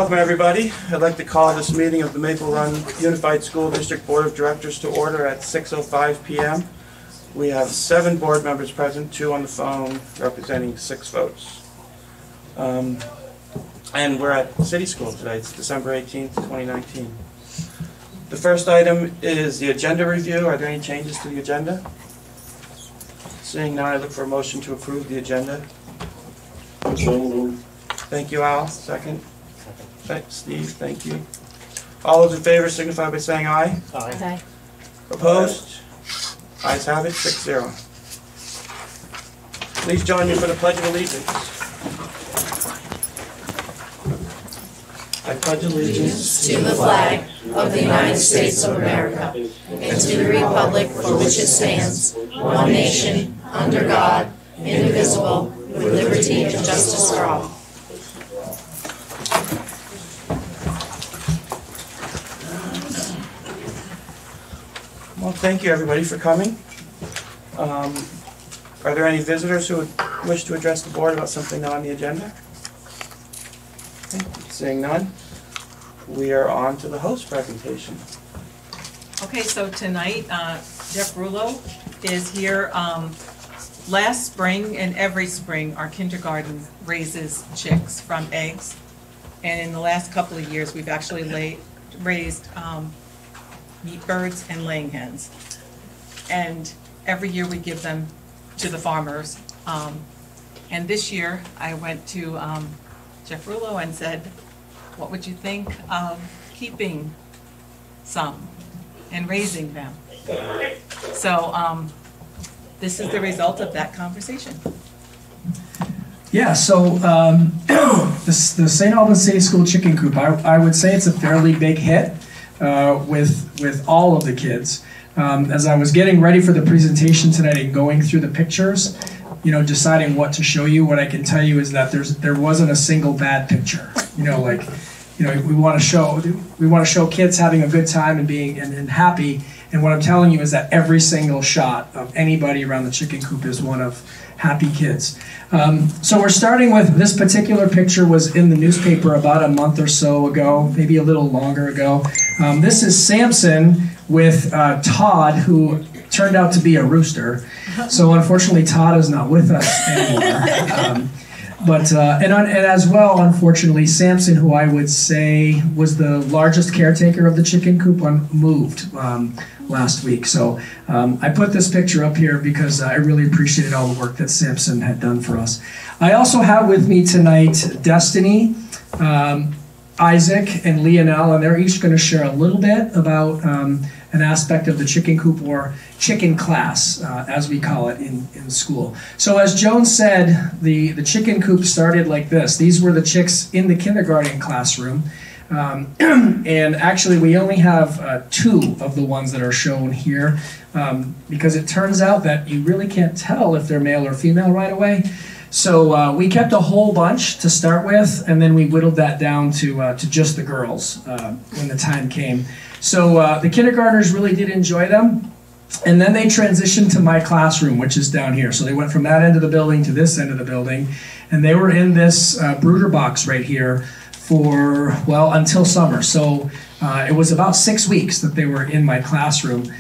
Welcome everybody. I'd like to call this meeting of the Maple Run Unified School District Board of Directors to order at 6:05 p.m. We have 7 board members present, 2 on the phone, representing 6 votes. And we're at City School today. It's December 18th, 2019. The first item is the agenda review. Are there any changes to the agenda? Seeing none, I look for a motion to approve the agenda. Thank you, Al. Second. Steve, thank you. All those in favor signify by saying aye. Aye. Opposed? Ayes have it, 6-0. Please join me for the Pledge of Allegiance. I pledge allegiance to the flag of the United States of America and to the republic for which it stands, one nation, under God, indivisible, with liberty and justice for all. Well, thank you everybody for coming. Are there any visitors who would wish to address the board about something not on the agenda? Okay. Seeing none, we are on to the host presentation. Okay, so tonight, Jeff Rulo is here. Last spring and every spring, our kindergarten raises chicks from eggs. And in the last couple of years, we've actually raised meat birds and laying hens. And every year we give them to the farmers. And this year, I went to Jeff Rulo and said, what would you think of keeping some and raising them? So this is the result of that conversation. Yeah, so the St. Albans City School Chicken Coop, I would say it's a fairly big hit with all of the kids. As I was getting ready for the presentation tonight and going through the pictures, you know, deciding what to show you, what I can tell you is that there wasn't a single bad picture. You know, like, you know, we want to show kids having a good time and being and happy. And what I'm telling you is that every single shot of anybody around the chicken coop is one of happy kids. So we're starting with this particular picture was in the newspaper about a month or so ago, maybe a little longer ago. This is Samson with Todd, who turned out to be a rooster. So unfortunately, Todd is not with us anymore. And as well, unfortunately, Samson, who I would say was the largest caretaker of the chicken coop, moved last week. So I put this picture up here because I really appreciated all the work that Samson had done for us. I also have with me tonight Destiny, Isaac, and Leonel, and they're each going to share a little bit about an aspect of the chicken coop, or chicken class, as we call it in school. So as Joan said, the chicken coop started like this. These were the chicks in the kindergarten classroom. And actually we only have 2 of the ones that are shown here, because it turns out that you really can't tell if they're male or female right away. So we kept a whole bunch to start with, and then we whittled that down to just the girls when the time came. So the kindergartners really did enjoy them. And then they transitioned to my classroom, which is down here. So they went from that end of the building to this end of the building. And they were in this brooder box right here for, well, until summer. So it was about 6 weeks that they were in my classroom.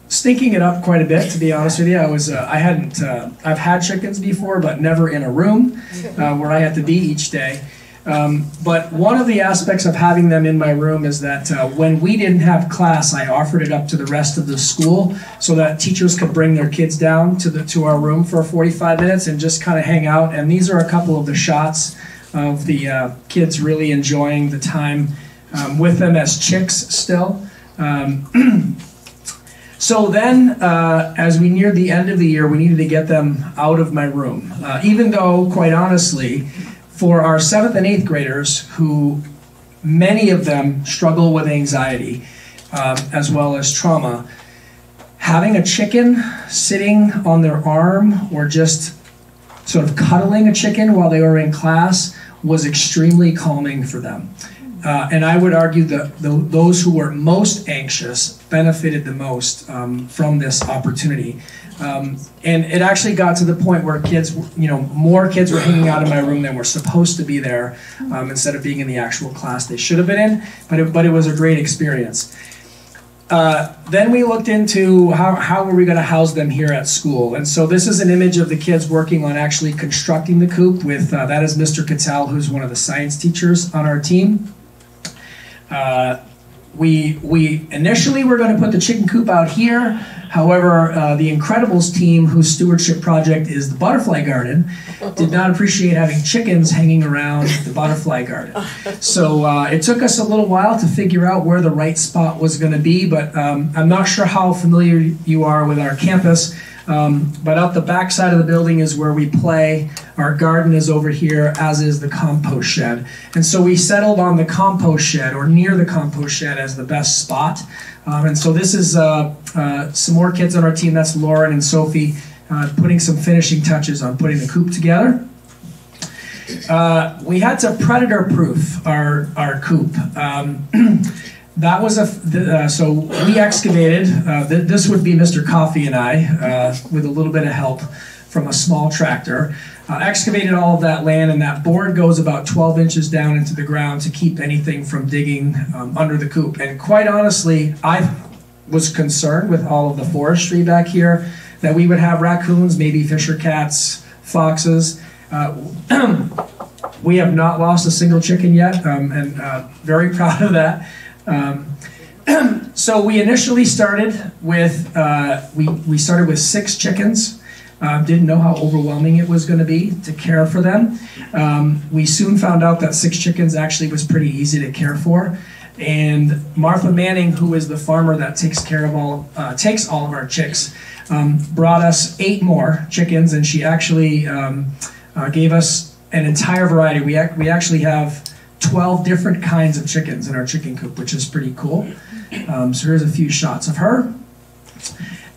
Stinking it up quite a bit, to be honest with you. I've had chickens before, but never in a room where I had to be each day. But one of the aspects of having them in my room is that when we didn't have class, I offered it up to the rest of the school so that teachers could bring their kids down to our room for 45 minutes and just kind of hang out. And these are a couple of the shots of the kids really enjoying the time with them as chicks still. So then, as we neared the end of the year, we needed to get them out of my room. Even though, quite honestly, for our 7th and 8th graders, who many of them struggle with anxiety as well as trauma, having a chicken sitting on their arm or just sort of cuddling a chicken while they were in class was extremely calming for them. and I would argue that those who were most anxious benefited the most from this opportunity. And it actually got to the point where kids, more kids were hanging out in my room than were supposed to be there, instead of being in the actual class they should have been in, but it was a great experience. Then we looked into how were we going to house them here at school. And so this is an image of the kids working on actually constructing the coop with, that is Mr. Cattell, who's one of the science teachers on our team. We initially were going to put the chicken coop out here. However, the Incredibles team, whose stewardship project is the butterfly garden, did not appreciate having chickens hanging around the butterfly garden. So it took us a little while to figure out where the right spot was going to be, but I'm not sure how familiar you are with our campus. But out the back side of the building is where we play. Our garden is over here, as is the compost shed. And so we settled on the compost shed, or near the compost shed, as the best spot. And so this is some more kids on our team. That's Lauren and Sophie putting some finishing touches on putting the coop together. We had to predator-proof our coop. That was so we excavated, this would be Mr. Coffey and I, with a little bit of help from a small tractor, excavated all of that land, and that board goes about 12 inches down into the ground to keep anything from digging under the coop. And quite honestly, I was concerned with all of the forestry back here, that we would have raccoons, maybe fisher cats, foxes. We have not lost a single chicken yet, and very proud of that. So we initially started with we started with 6 chickens. Didn't know how overwhelming it was going to be to care for them. We soon found out that 6 chickens actually was pretty easy to care for. And Martha Manning, who is the farmer that takes all of our chicks, brought us 8 more chickens, and she actually gave us an entire variety. We actually have 12 different kinds of chickens in our chicken coop, which is pretty cool. So here's a few shots of her.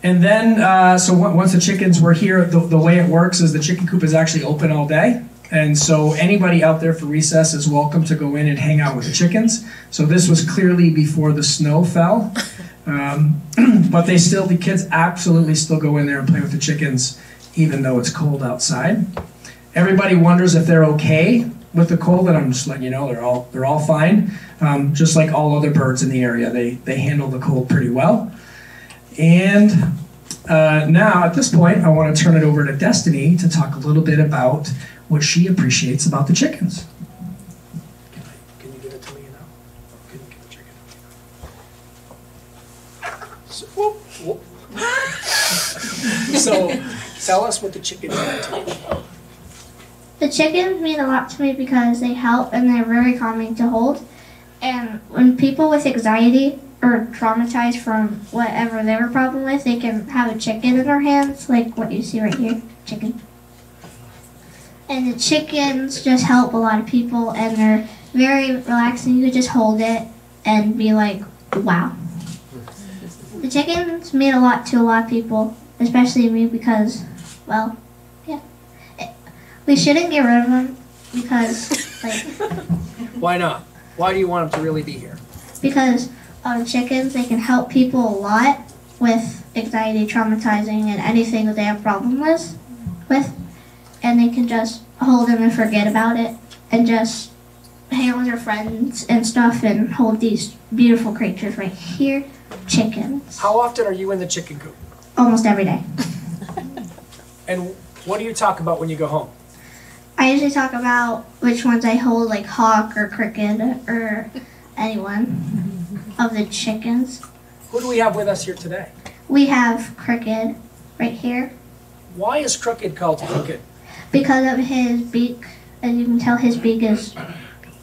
And then, so once the chickens were here, the way it works is the chicken coop is actually open all day. And so anybody out there for recess is welcome to go in and hang out with the chickens. So this was clearly before the snow fell. But the kids absolutely still go in there and play with the chickens, even though it's cold outside. Everybody wonders if they're okay with the cold, and I'm just letting you know they're all fine. Just like all other birds in the area, they handle the cold pretty well. And now at this point, I want to turn it over to Destiny to talk a little bit about what she appreciates about the chickens. Can you give it to me now? Can you give the chicken to me? So tell us what the chicken mean to you. The chickens mean a lot to me because they help and they're very calming to hold. And when people with anxiety or traumatized from whatever they have a problem with, they can have a chicken in their hands, like what you see right here, chicken. And the chickens just help a lot of people, and they're very relaxing. You could just hold it and be like, wow. The chickens mean a lot to a lot of people, especially me, because, well, yeah. We shouldn't get rid of them because, like... Why not? Why do you want them to really be here? Because chickens, they can help people a lot with anxiety, traumatizing, and anything that they have problems with. And they can just hold them and forget about it and just hang out with their friends and stuff and hold these beautiful creatures right here, chickens. How often are you in the chicken coop? Almost every day. And what do you talk about when you go home? I usually talk about which ones I hold, like hawk or cricket or anyone of the chickens. Who do we have with us here today? We have Cricket right here. Why is Crooked called Crooked? Because of his beak, as you can tell, his beak is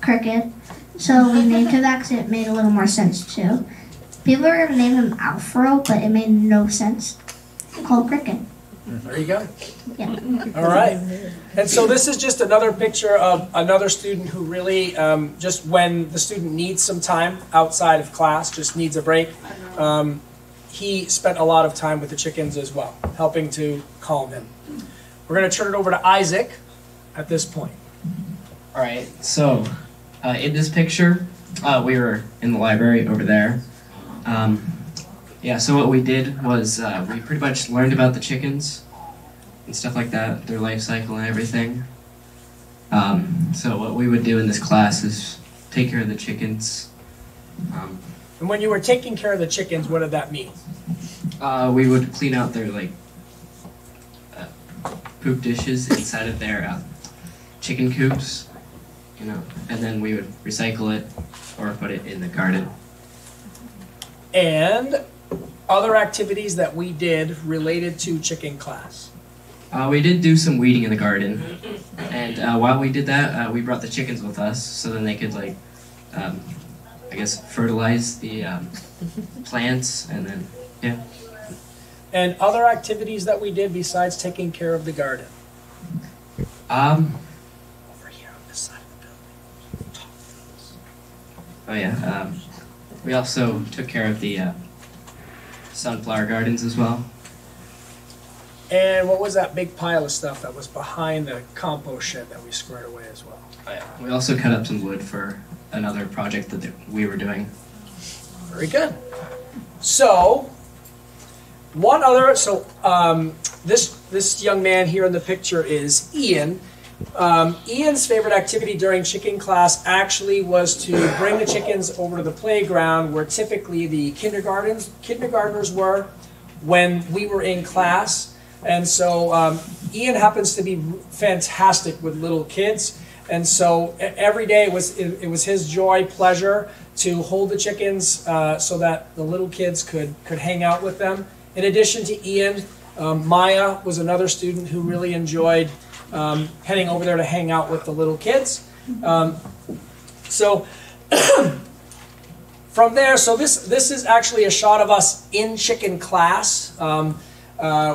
crooked. So we named him that because it made a little more sense too. People were going to name him Alfro, but it made no sense. Called Cricket. There you go. Yeah. All right. And so this is just another picture of another student who really, just when the student needs some time outside of class, just needs a break, he spent a lot of time with the chickens as well, helping to calm him. We're going to turn it over to Isaac at this point. All right, so in this picture, We were in the library over there. Yeah, so what we did was we pretty much learned about the chickens and stuff like that, their life cycle and everything. So what we would do in this class is take care of the chickens. And when you were taking care of the chickens, what did that mean? We would clean out their poop dishes inside of their chicken coops, you know, and then we would recycle it or put it in the garden. And other activities that we did related to chicken class. We did do some weeding in the garden, and while we did that, we brought the chickens with us so then they could I guess fertilize the plants, and then yeah. And other activities that we did besides taking care of the garden. Over here on this side of the building. Oh yeah. We also took care of the sunflower gardens as well. And what was that big pile of stuff that was behind the compost shed that we squared away as well? Oh yeah. We also cut up some wood for another project that we were doing. Very good. So, this young man here in the picture is Ian. Ian's favorite activity during chicken class actually was to bring the chickens over to the playground where typically the kindergartners were when we were in class. And so Ian happens to be fantastic with little kids. And so every day it was his joy, pleasure to hold the chickens so that the little kids could hang out with them. In addition to Ian, Maya was another student who really enjoyed heading over there to hang out with the little kids. So from there, so this is actually a shot of us in chicken class.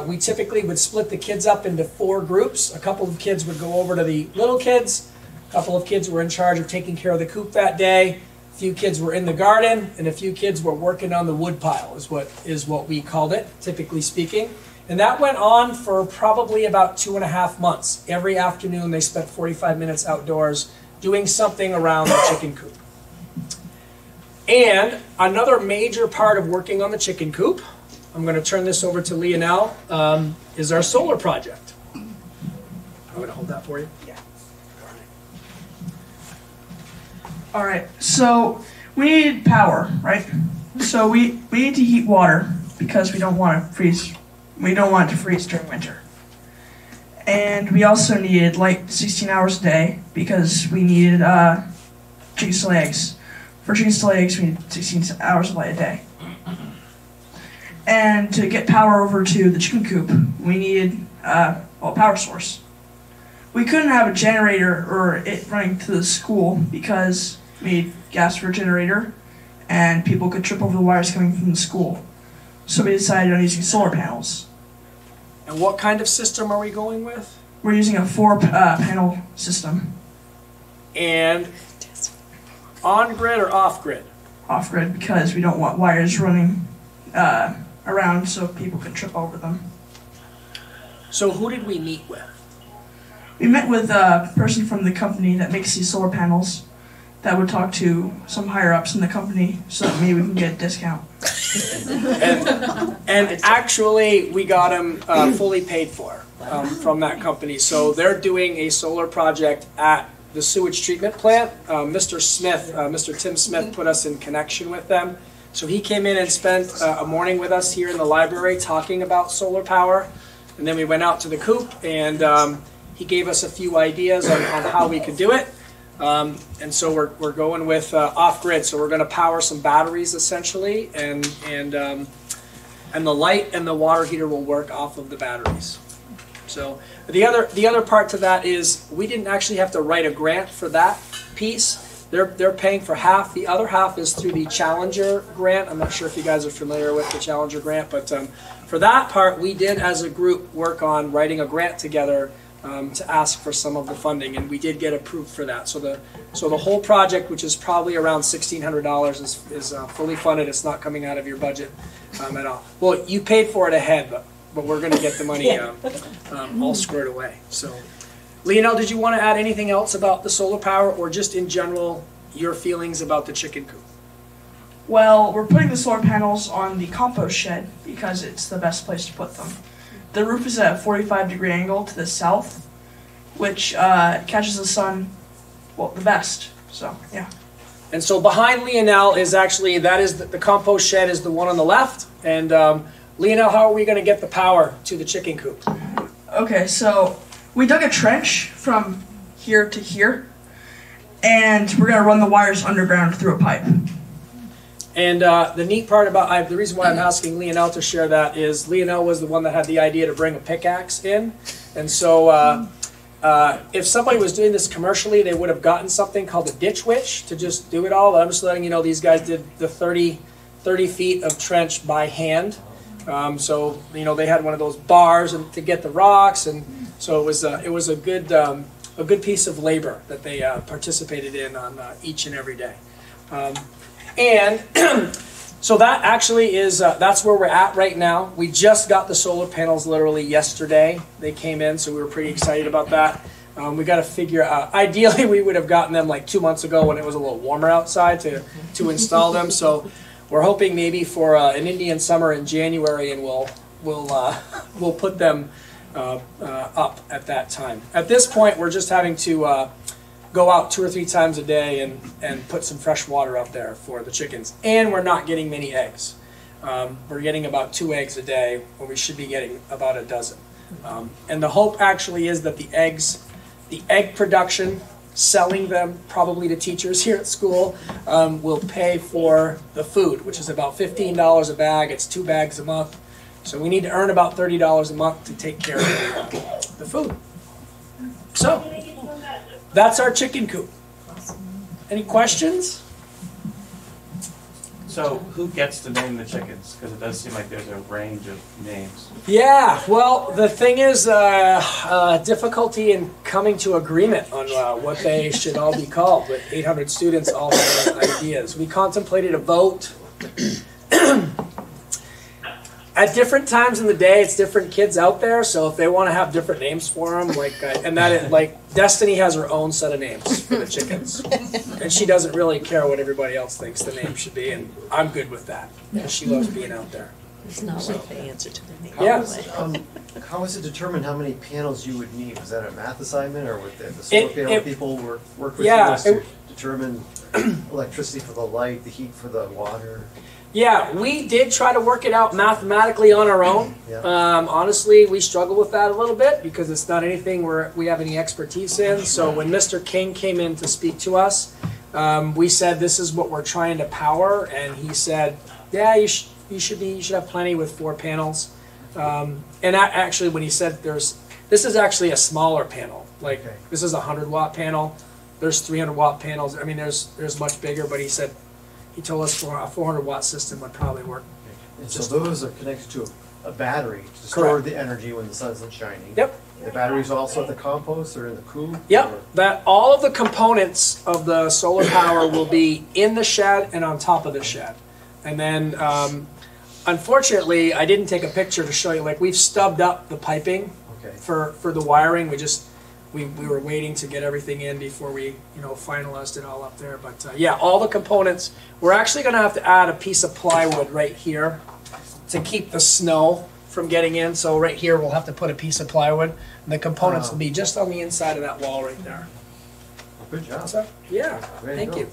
We typically would split the kids up into 4 groups. A couple of kids would go over to the little kids. A couple of kids were in charge of taking care of the coop that day. A few kids were in the garden, and a few kids were working on the wood pile, is what we called it, typically speaking. And that went on for probably about 2.5 months. Every afternoon they spent 45 minutes outdoors doing something around the chicken coop. And another major part of working on the chicken coop, I'm going to turn this over to Lionel, is our solar project. I'm going to hold that for you. Yeah. All right, so we need power, right? So we need to heat water because we don't want to freeze. We don't want it to freeze during winter. And we also needed light 16 hours a day because we needed chickens to lay eggs. For chickens to lay eggs, we need 16 hours of light a day. And to get power over to the chicken coop, we needed a power source. We couldn't have a generator or it running to the school because we need gas for a generator and people could trip over the wires coming from the school. So we decided on using solar panels. And what kind of system are we going with? We're using a 4-panel system. And on-grid or off-grid? Off-grid because we don't want wires running around so people can trip over them. So who did we meet with? We met with a person from the company that makes these solar panels that would talk to some higher-ups in the company so that maybe we can get a discount. And actually, we got them fully paid for from that company. So they're doing a solar project at the sewage treatment plant. Mr. Tim Smith put us in connection with them. So he came in and spent a morning with us here in the library talking about solar power. And then we went out to the coop and he gave us a few ideas on how we could do it. And so we're going with off-grid. So we're going to power some batteries essentially, and the light and the water heater will work off of the batteries. So the other part to that is we didn't actually have to write a grant for that piece. They're paying for half. The other half is through the Challenger grant. I'm not sure if you guys are familiar with the Challenger grant, but for that part, we did as a group work on writing a grant together to ask for some of the funding, and we did get approved for that. So the whole project, which is probably around $1,600, is fully funded. It's not coming out of your budget at all. Well, you paid for it ahead, but we're going to get the money all squared away. So, Lionel, did you want to add anything else about the solar power, or just in general your feelings about the chicken coop. Well, we're putting the solar panels on the compost shed because it's the best place to put them. The roof is at a 45-degree angle to the south, which catches the sun, well, the best. So, yeah. And so behind Leonel is actually, that is the compost shed is the one on the left. And Leonel, how are we going to get the power to the chicken coop? Okay, so we dug a trench from here to here, and we're going to run the wires underground through a pipe. And the neat part about, the reason why I'm asking Leonel to share that is Leonel was the one that had the idea to bring a pickaxe in. And so if somebody was doing this commercially, they would have gotten something called a ditch witch to just do it all. I'm just letting you know these guys did the 30 feet of trench by hand. So, you know, they had one of those bars to get the rocks. And so it was a good piece of labor that they participated in on each and every day. And so that actually is, that's where we're at right now. We just got the solar panels literally yesterday. They came in, so we were pretty excited about that. We got to figure out, ideally we would have gotten them like 2 months ago when it was a little warmer outside to install them. So we're hoping maybe for an Indian summer in January, and we'll put them up at that time. At this point, we're just having to go out 2 or 3 times a day and put some fresh water out there for the chickens. And we're not getting many eggs. We're getting about 2 eggs a day when we should be getting about a dozen. And the hope actually is that the egg production, selling them probably to teachers here at school, will pay for the food, which is about $15 a bag. It's 2 bags a month. So we need to earn about $30 a month to take care of the food. So that's our chicken coop. Any questions? So who gets to name the chickens? Because it does seem like there's a range of names. Yeah, well, the thing is difficulty in coming to agreement on what they should all be called, with 800 students all having ideas. We contemplated a vote. At different times in the day, it's different kids out there, so if they want to have different names for them, like Destiny has her own set of names for the chickens, and she doesn't really care what everybody else thinks the name should be, and I'm good with that because she loves being out there. It's not like the answer to the name. Yes. How is it determined how many panels you would need? Was that a math assignment, or would the solar panel people work with you to determine electricity for the light, the heat for the water? Yeah, we did try to work it out mathematically on our own. Yeah. Honestly, we struggle with that a little bit because it's not anything we have any expertise in. So when Mr. King came in to speak to us, we said this is what we're trying to power, and he said, "Yeah, you should have plenty with 4 panels." And actually, when he said this is actually a smaller panel. Like this is a 100-watt panel. There's 300-watt panels. I mean, there's much bigger, but he told us for a 400-watt system would probably work. And so those are connected to a battery to store the energy when the sun isn't shining. Yep. The batteries also at the compost or in the coop? Yep. That all of the components of the solar power will be in the shed and on top of the shed. And then, unfortunately, I didn't take a picture to show you. Like, we've stubbed up the piping for the wiring. We were waiting to get everything in before we, finalized it all up there. But yeah, all the components. We're actually going to have to add a piece of plywood right here to keep the snow from getting in. So right here, we'll have to put a piece of plywood, and the components will be just on the inside of that wall right there. Good job. So, yeah, thank you.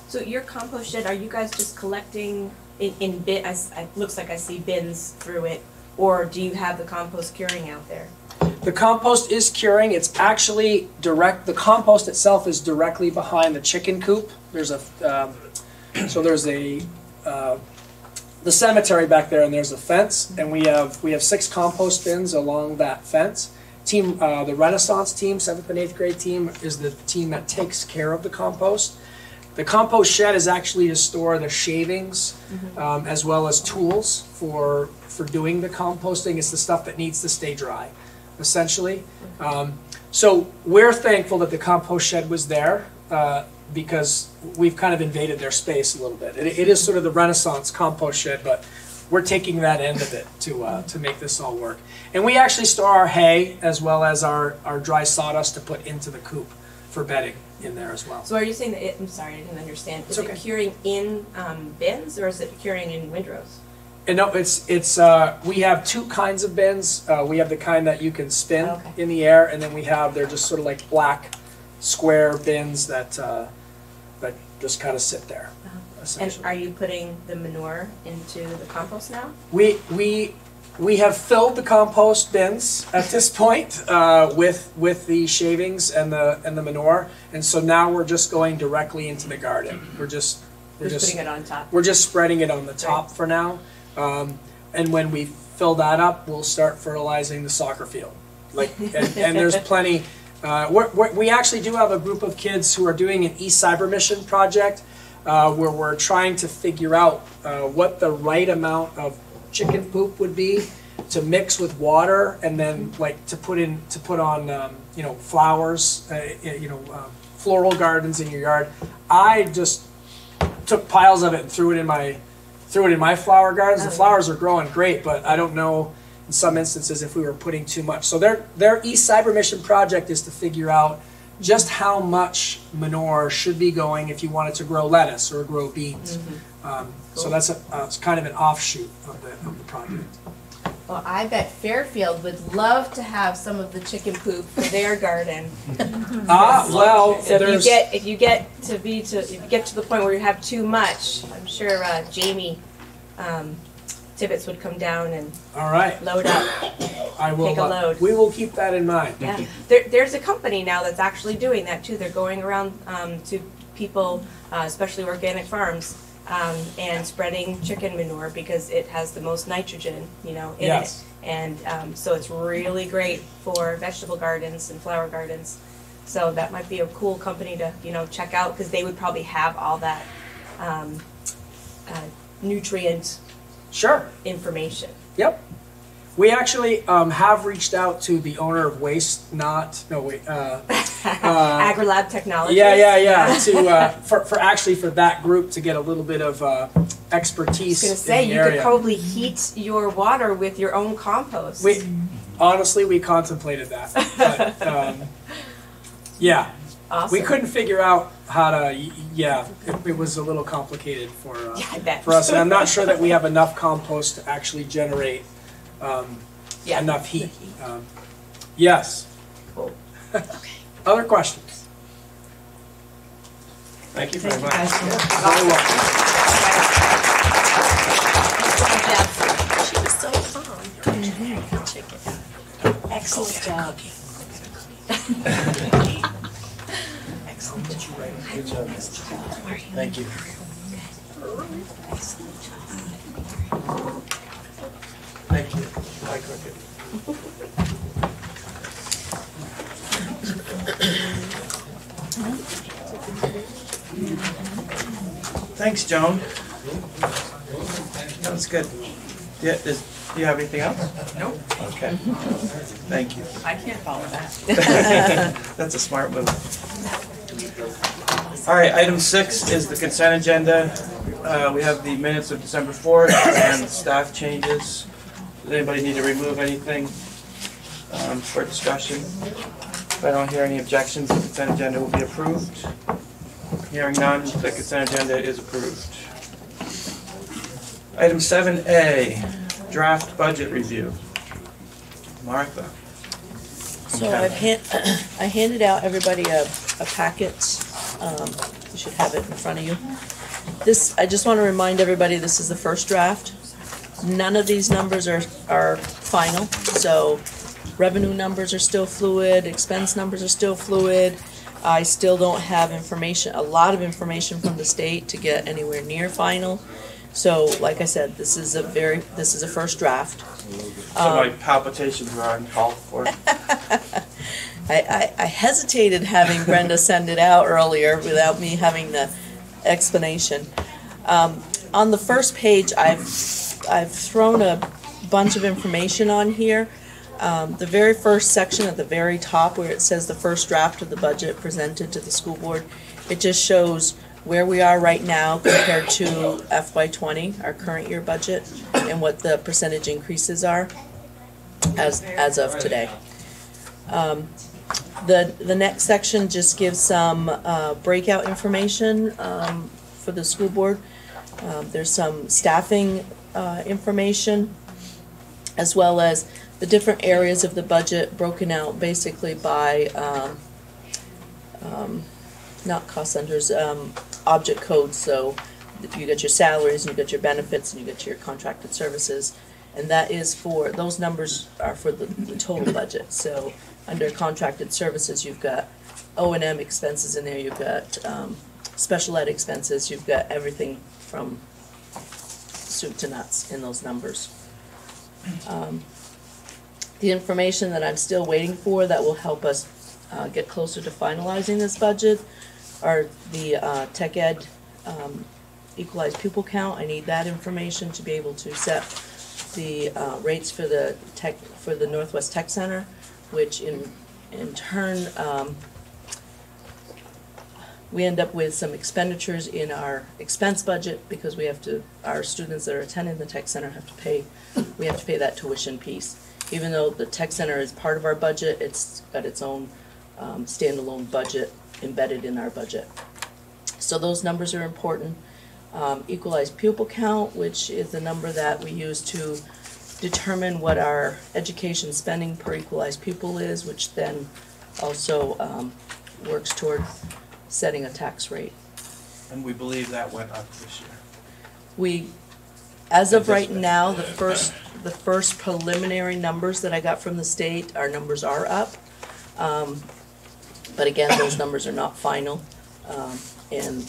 So your compost shed, are you guys just collecting in bins? It looks like I see bins through it, or do you have the compost curing out there? The compost is curing. It's actually direct. The compost itself is directly behind the chicken coop. There's the cemetery back there, and there's a fence, and we have 6 compost bins along that fence. The Renaissance team, 7th and 8th grade team, is the team that takes care of the compost. The compost shed is actually to store the shavings, as well as tools for doing the composting. It's the stuff that needs to stay dry, essentially. So we're thankful that the compost shed was there because we've kind of invaded their space a little bit. It is sort of the Renaissance compost shed, but we're taking that end of it to make this all work. And we actually store our hay as well as our dry sawdust to put into the coop for bedding. in there as well. So are you saying that I'm sorry, I didn't understand. Is It's okay. it curing in bins or is it curing in windrows? And no, it's we have two kinds of bins. We have the kind that you can spin Okay. in the air, and then they're just sort of like black square bins that just kind of sit there. And Essentially. are you putting the manure into the compost now? We have filled the compost bins at this point with the shavings and the manure, and so now we're just going directly into the garden. We're just Putting it on top. we're just spreading it on the top for now, and when we fill that up, we'll start fertilizing the soccer field. And there's plenty. We actually do have a group of kids who are doing an Vsba mission project where we're trying to figure out what the right amount of chicken poop would be to mix with water and then to put on flowers, floral gardens in your yard. I just took piles of it and threw it in my flower gardens. The flowers are growing great, but I don't know in some instances if we were putting too much. So their Vsba mission project is to figure out just how much manure should be going if you wanted to grow lettuce or grow beans. So that's it's kind of an offshoot of the project. Well, I bet Fairfield would love to have some of the chicken poop for their garden. Well, So there's if you get to the point where you have too much, I'm sure Jamie Tibbetts would come down and all right. load up. I will. Take a load. We will keep that in mind. Yeah, there's a company now that's actually doing that too. They're going around to people, especially organic farms, and spreading chicken manure because it has the most nitrogen, in Yes. it. And so it's really great for vegetable gardens and flower gardens. So that might be a cool company to, check out because they would probably have all that nutrient Sure. information. Yep. We actually have reached out to the owner of AgriLab Technologies. Yeah. To for that group to get a little bit of expertise. I was gonna say in the you area. could probably heat your water with your own compost. We contemplated that, but yeah, Awesome. we couldn't figure out how to. It was a little complicated for I bet. for us, and I'm not sure that we have enough compost to actually generate enough heat. Yes. Cool. Other questions? Thank you very much. Very welcome. She was so calm. Excellent job. Excellent job. Good job. Thank you. Thank you. Hi, Cricket. Thanks, Joan. That was good. Do you have anything else? Nope, Okay. Thank you. I can't follow that. That's a smart move. All right, item 6 is the consent agenda. We have the minutes of December 4th and staff changes. Does anybody need to remove anything for discussion? If I don't hear any objections, the consent agenda will be approved. Hearing none, the consent agenda is approved. Item 7A, draft budget review. Martha. So I handed out everybody a packet. You should have it in front of you. I just want to remind everybody, this is the first draft. None of these numbers are final, so revenue numbers are still fluid, expense numbers are still fluid. I still don't have a lot of information from the state to get anywhere near final. So, like I said, this is a first draft. So my palpitations were uncalled for. I hesitated having Brenda send it out earlier without me having the explanation. On the first page, I've thrown a bunch of information on here. The very first section at the very top where it says the first draft of the budget presented to the school board, it just shows where we are right now compared to FY20, our current year budget, and what the percentage increases are as of today. The next section just gives some breakout information for the school board. There's some staffing information, as well as the different areas of the budget broken out basically by, not cost centers, object codes. So you got your salaries, and you got your benefits, and you got your contracted services. And that is for, those numbers are for the total budget. So under contracted services, you've got O&M expenses in there, you've got special ed expenses, you've got everything from soup to nuts in those numbers. The information that I'm still waiting for that will help us get closer to finalizing this budget are the tech ed Equalize pupil count. I need that information to be able to set the rates for the Northwest Tech Center, which in turn we end up with some expenditures in our expense budget because we have to, our students that are attending the tech center have to pay, we have to pay that tuition piece. Even though the tech center is part of our budget, it's got its own standalone budget embedded in our budget. So those numbers are important. Equalize pupil count, which is the number that we use to determine what our education spending per equalized pupil is, which then also works toward setting a tax rate. And we believe that went up this year. We, as of right now, the first preliminary numbers that I got from the state, our numbers are up. But again, those numbers are not final. And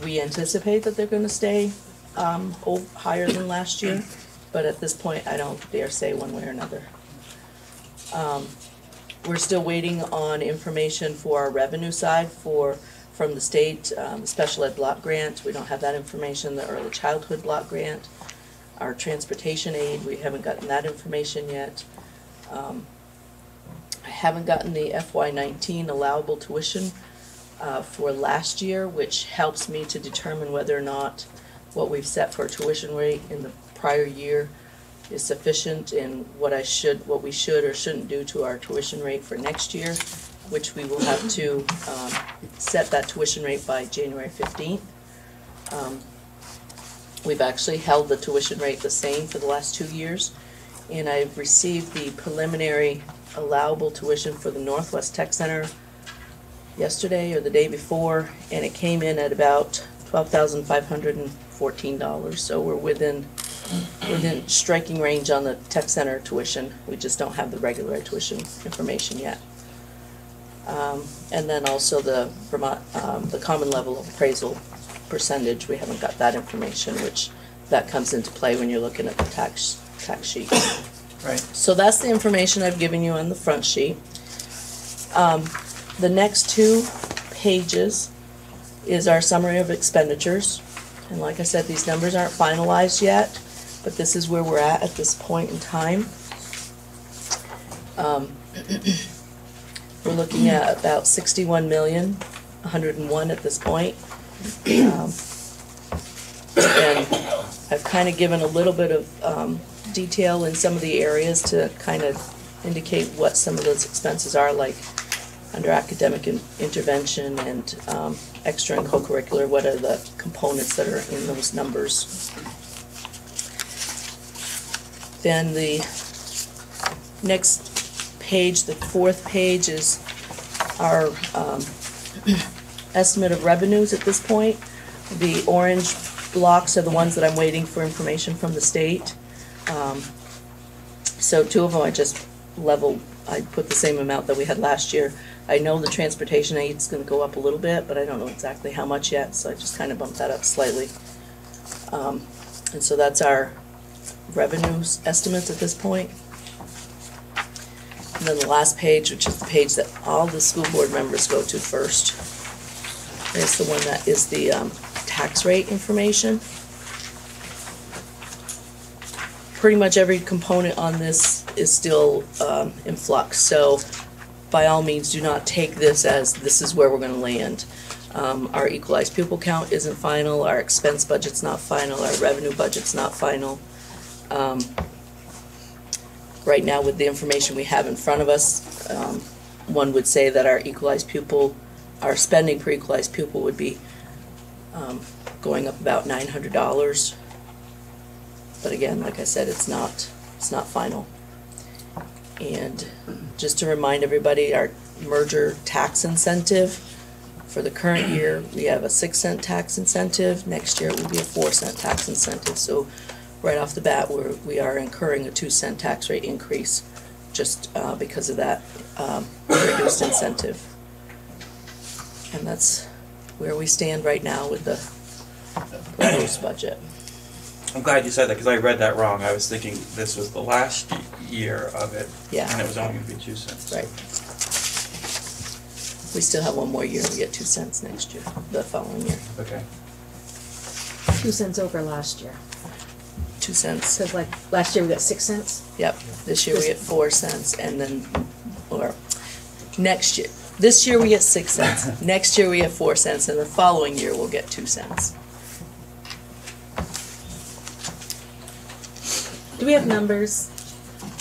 we anticipate that they're gonna stay higher than last year. But at this point, I don't dare say one way or another. We're still waiting on information for our revenue side from the state, special ed block grant. We don't have that information, the early childhood block grant. Our transportation aid, we haven't gotten that information yet. I haven't gotten the FY19 allowable tuition for last year, which helps me to determine whether or not what we've set for a tuition rate in the prior year is sufficient and what we should or shouldn't do to our tuition rate for next year, which we will have to set that tuition rate by January 15th. We've actually held the tuition rate the same for the last 2 years, and I've received the preliminary allowable tuition for the Northwest Tech Center yesterday or the day before, and it came in at about $12,514. So we're within striking range on the Tech Center tuition. We just don't have the regular tuition information yet. And then also the Vermont, the common level of appraisal percentage, we haven't got that information, which that comes into play when you're looking at the tax sheet. Right. So that's the information I've given you on the front sheet. The next 2 pages is our summary of expenditures. And like I said, these numbers aren't finalized yet, but this is where we're at this point in time. We're looking at about $61,101,000 at this point. And I've kind of given a little bit of detail in some of the areas to kind of indicate what some of those expenses are, like under academic intervention and extra and co-curricular, what are the components that are in those numbers. Then the next page, the 4th page, is our estimate of revenues at this point. The orange blocks are the ones that I'm waiting for information from the state. So 2 of them I just leveled, I put the same amount that we had last year. I know the transportation aid is going to go up a little bit, but I don't know exactly how much yet, so I just kind of bumped that up slightly. And so that's our revenues estimates at this point. And then the last page, which is the page that all the school board members go to first, is the one that is the tax rate information. Pretty much every component on this is still in flux, so by all means do not take this as this is where we're going to land. Our equalized pupil count isn't final, our expense budget's not final, our revenue budget's not final. Right now, with the information we have in front of us, one would say that our equalized pupil, our spending per equalized pupil would be going up about $900. But again, like I said, it's not final. And just to remind everybody, our merger tax incentive for the current year, we have a 6-cent tax incentive. Next year it will be a 4-cent tax incentive. So right off the bat, we are incurring a 2-cent tax rate increase just because of that reduced incentive. And that's where we stand right now with the proposed budget. I'm glad you said that, because I read that wrong. I was thinking this was the last year of it. Yeah. And it was only going to be 2 cents. Right. We still have one more year, we get 2 cents next year, the following year. Okay. 2 cents over last year. 2 cents. So like last year we got 6 cents. Yep, this year we get 4 cents, and then, or next year, this year we get 6 cents, next year we get 4 cents, and the following year we'll get 2 cents. Do we have numbers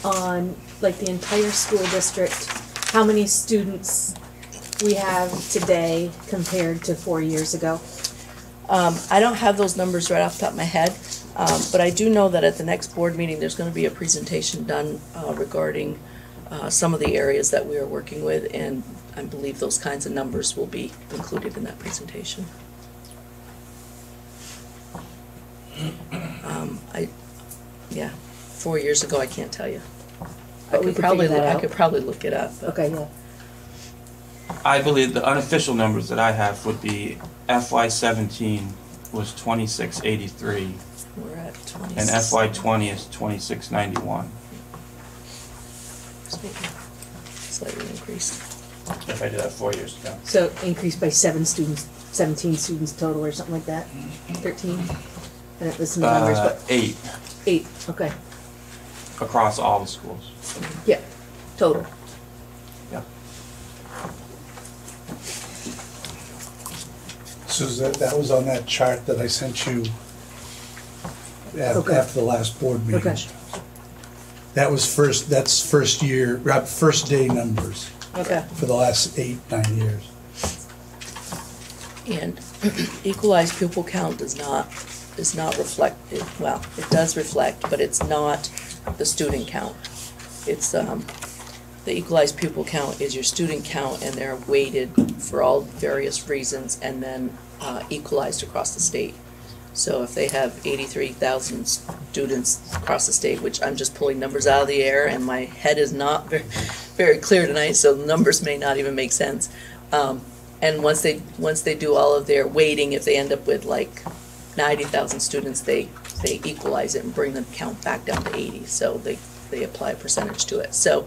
on like the entire school district? How many students we have today compared to 4 years ago? I don't have those numbers right off the top of my head, but I do know that at the next board meeting, there's going to be a presentation done regarding some of the areas that we are working with, and I believe those kinds of numbers will be included in that presentation. Yeah, 4 years ago, I can't tell you. But we could figure that out. I could probably look it up. But. Okay, yeah. I believe the unofficial numbers that I have would be FY17 was 2683, We're at 20. and FY20 is 2691. Slightly increased. If I did that 4 years ago. So increased by 7 students, 17 students total or something like that? 13? And it was in the numbers, but 8 8, okay. across all the schools. Yeah, total. Yeah. So that was on that chart that I sent you Okay. after the last board meeting. Okay. That's first year, first day numbers Okay. for the last 8-9 years. And equalized pupil count does not reflect, well, it does reflect, but it's not the student count. It's, the equalized pupil count is your student count, and they're weighted for all various reasons, and then equalized across the state. So if they have 83,000 students across the state, which I'm just pulling numbers out of the air, and my head is not very, very clear tonight, so the numbers may not even make sense. And once they do all of their weighting, if they end up with like 90,000 students, they equalize it and bring the count back down to 80. So they apply a percentage to it. So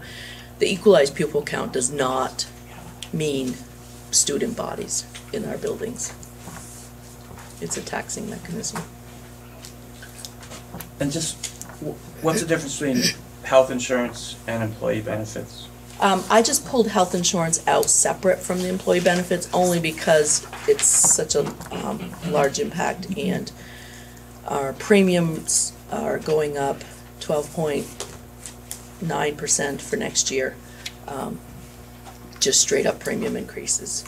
the equalized pupil count does not mean student bodies in our buildings. It's a taxing mechanism. And just, what's the difference between health insurance and employee benefits? I just pulled health insurance out separate from the employee benefits only because it's such a large impact, and our premiums are going up 12.9% for next year, just straight up premium increases.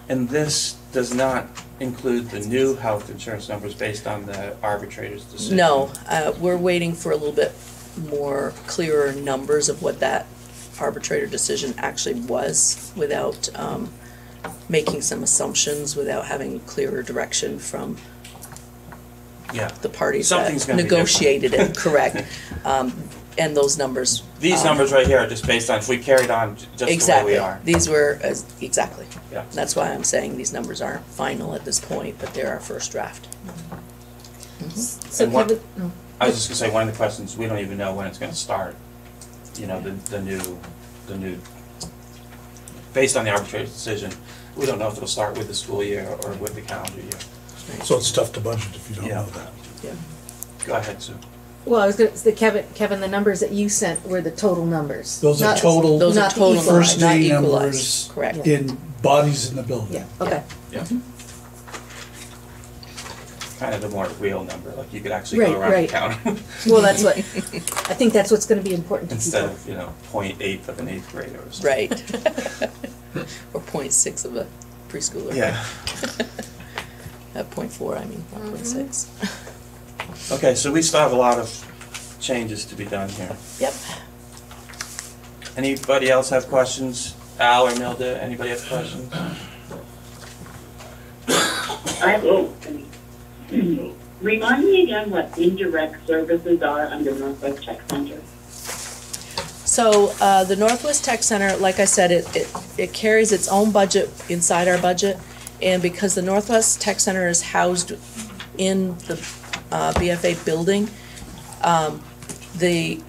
And this does not include the new health insurance numbers based on the arbitrator's decision? No, we're waiting for a little bit more clearer numbers of what that arbitrator decision actually was without making some assumptions, without having clearer direction from the parties Something's that gonna be negotiated it, correct. And those numbers. These numbers right here are just based on if we carried on just Exactly. the way we are. These were, exactly. Yeah. That's why I'm saying these numbers aren't final at this point, but they're our first draft. So And what- Kevin, oh. I was just gonna say, one of the questions, we don't even know when it's gonna start, you know, the new, based on the arbitrator's decision, we don't know if it'll start with the school year or with the calendar year. So it's tough to budget if you don't know that. Yeah. Go ahead, Sue. Well, I was gonna, Kevin, the numbers that you sent were the total numbers. Those are not- total, Those are Not total equalized. first numbers, not day equalized. numbers Correct. in bodies in the building. Yeah, okay. Yeah. kind of the more real number, like you could actually go Right, around and right. count them. Well, that's what, I think that's what's gonna be important to Instead people. of, 0.8 of an 8th grader or something. Right. Or 0.6 of a preschooler. Yeah. 0.4, I mean, not 0.6. Okay, so we still have a lot of changes to be done here. Yep. Anybody else have questions? Al or Milda, anybody have questions? Remind me again what indirect services are under Northwest Tech Center. So the Northwest Tech Center, like I said, it carries its own budget inside our budget. And because the Northwest Tech Center is housed in the BFA building, the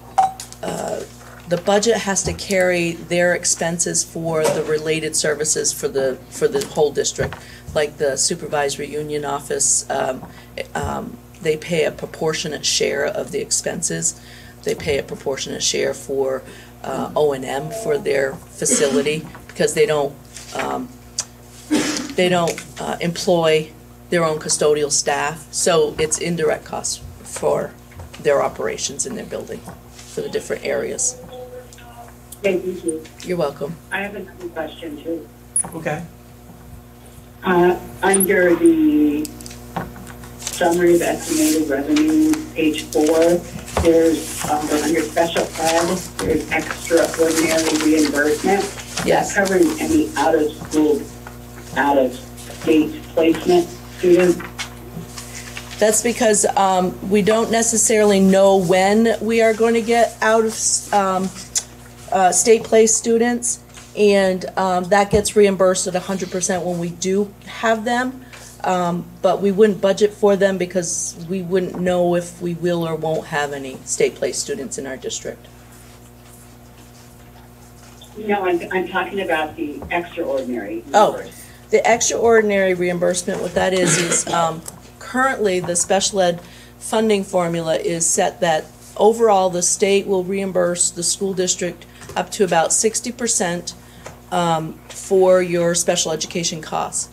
budget has to carry their expenses for the related services for the whole district, like the supervisory union office. They pay a proportionate share of the expenses. They pay a proportionate share for O&M for their facility because they don't employ their own custodial staff. So it's indirect costs for their operations in their building for the different areas. Okay, thank you. You're welcome. I have another question too. Okay. Under the summary of estimated revenue, page 4, there's, under special ed, there's extraordinary reimbursement. Yes. That covers any out-of-school, out-of-state placement students. That's because we don't necessarily know when we are going to get out of state place students, and that gets reimbursed at 100% when we do have them. But we wouldn't budget for them because we wouldn't know if we will or won't have any state place students in our district. No, I'm talking about the extraordinary. Oh, the extraordinary reimbursement, what that is currently the special ed funding formula is set that overall the state will reimburse the school district up to about 60% for your special education costs.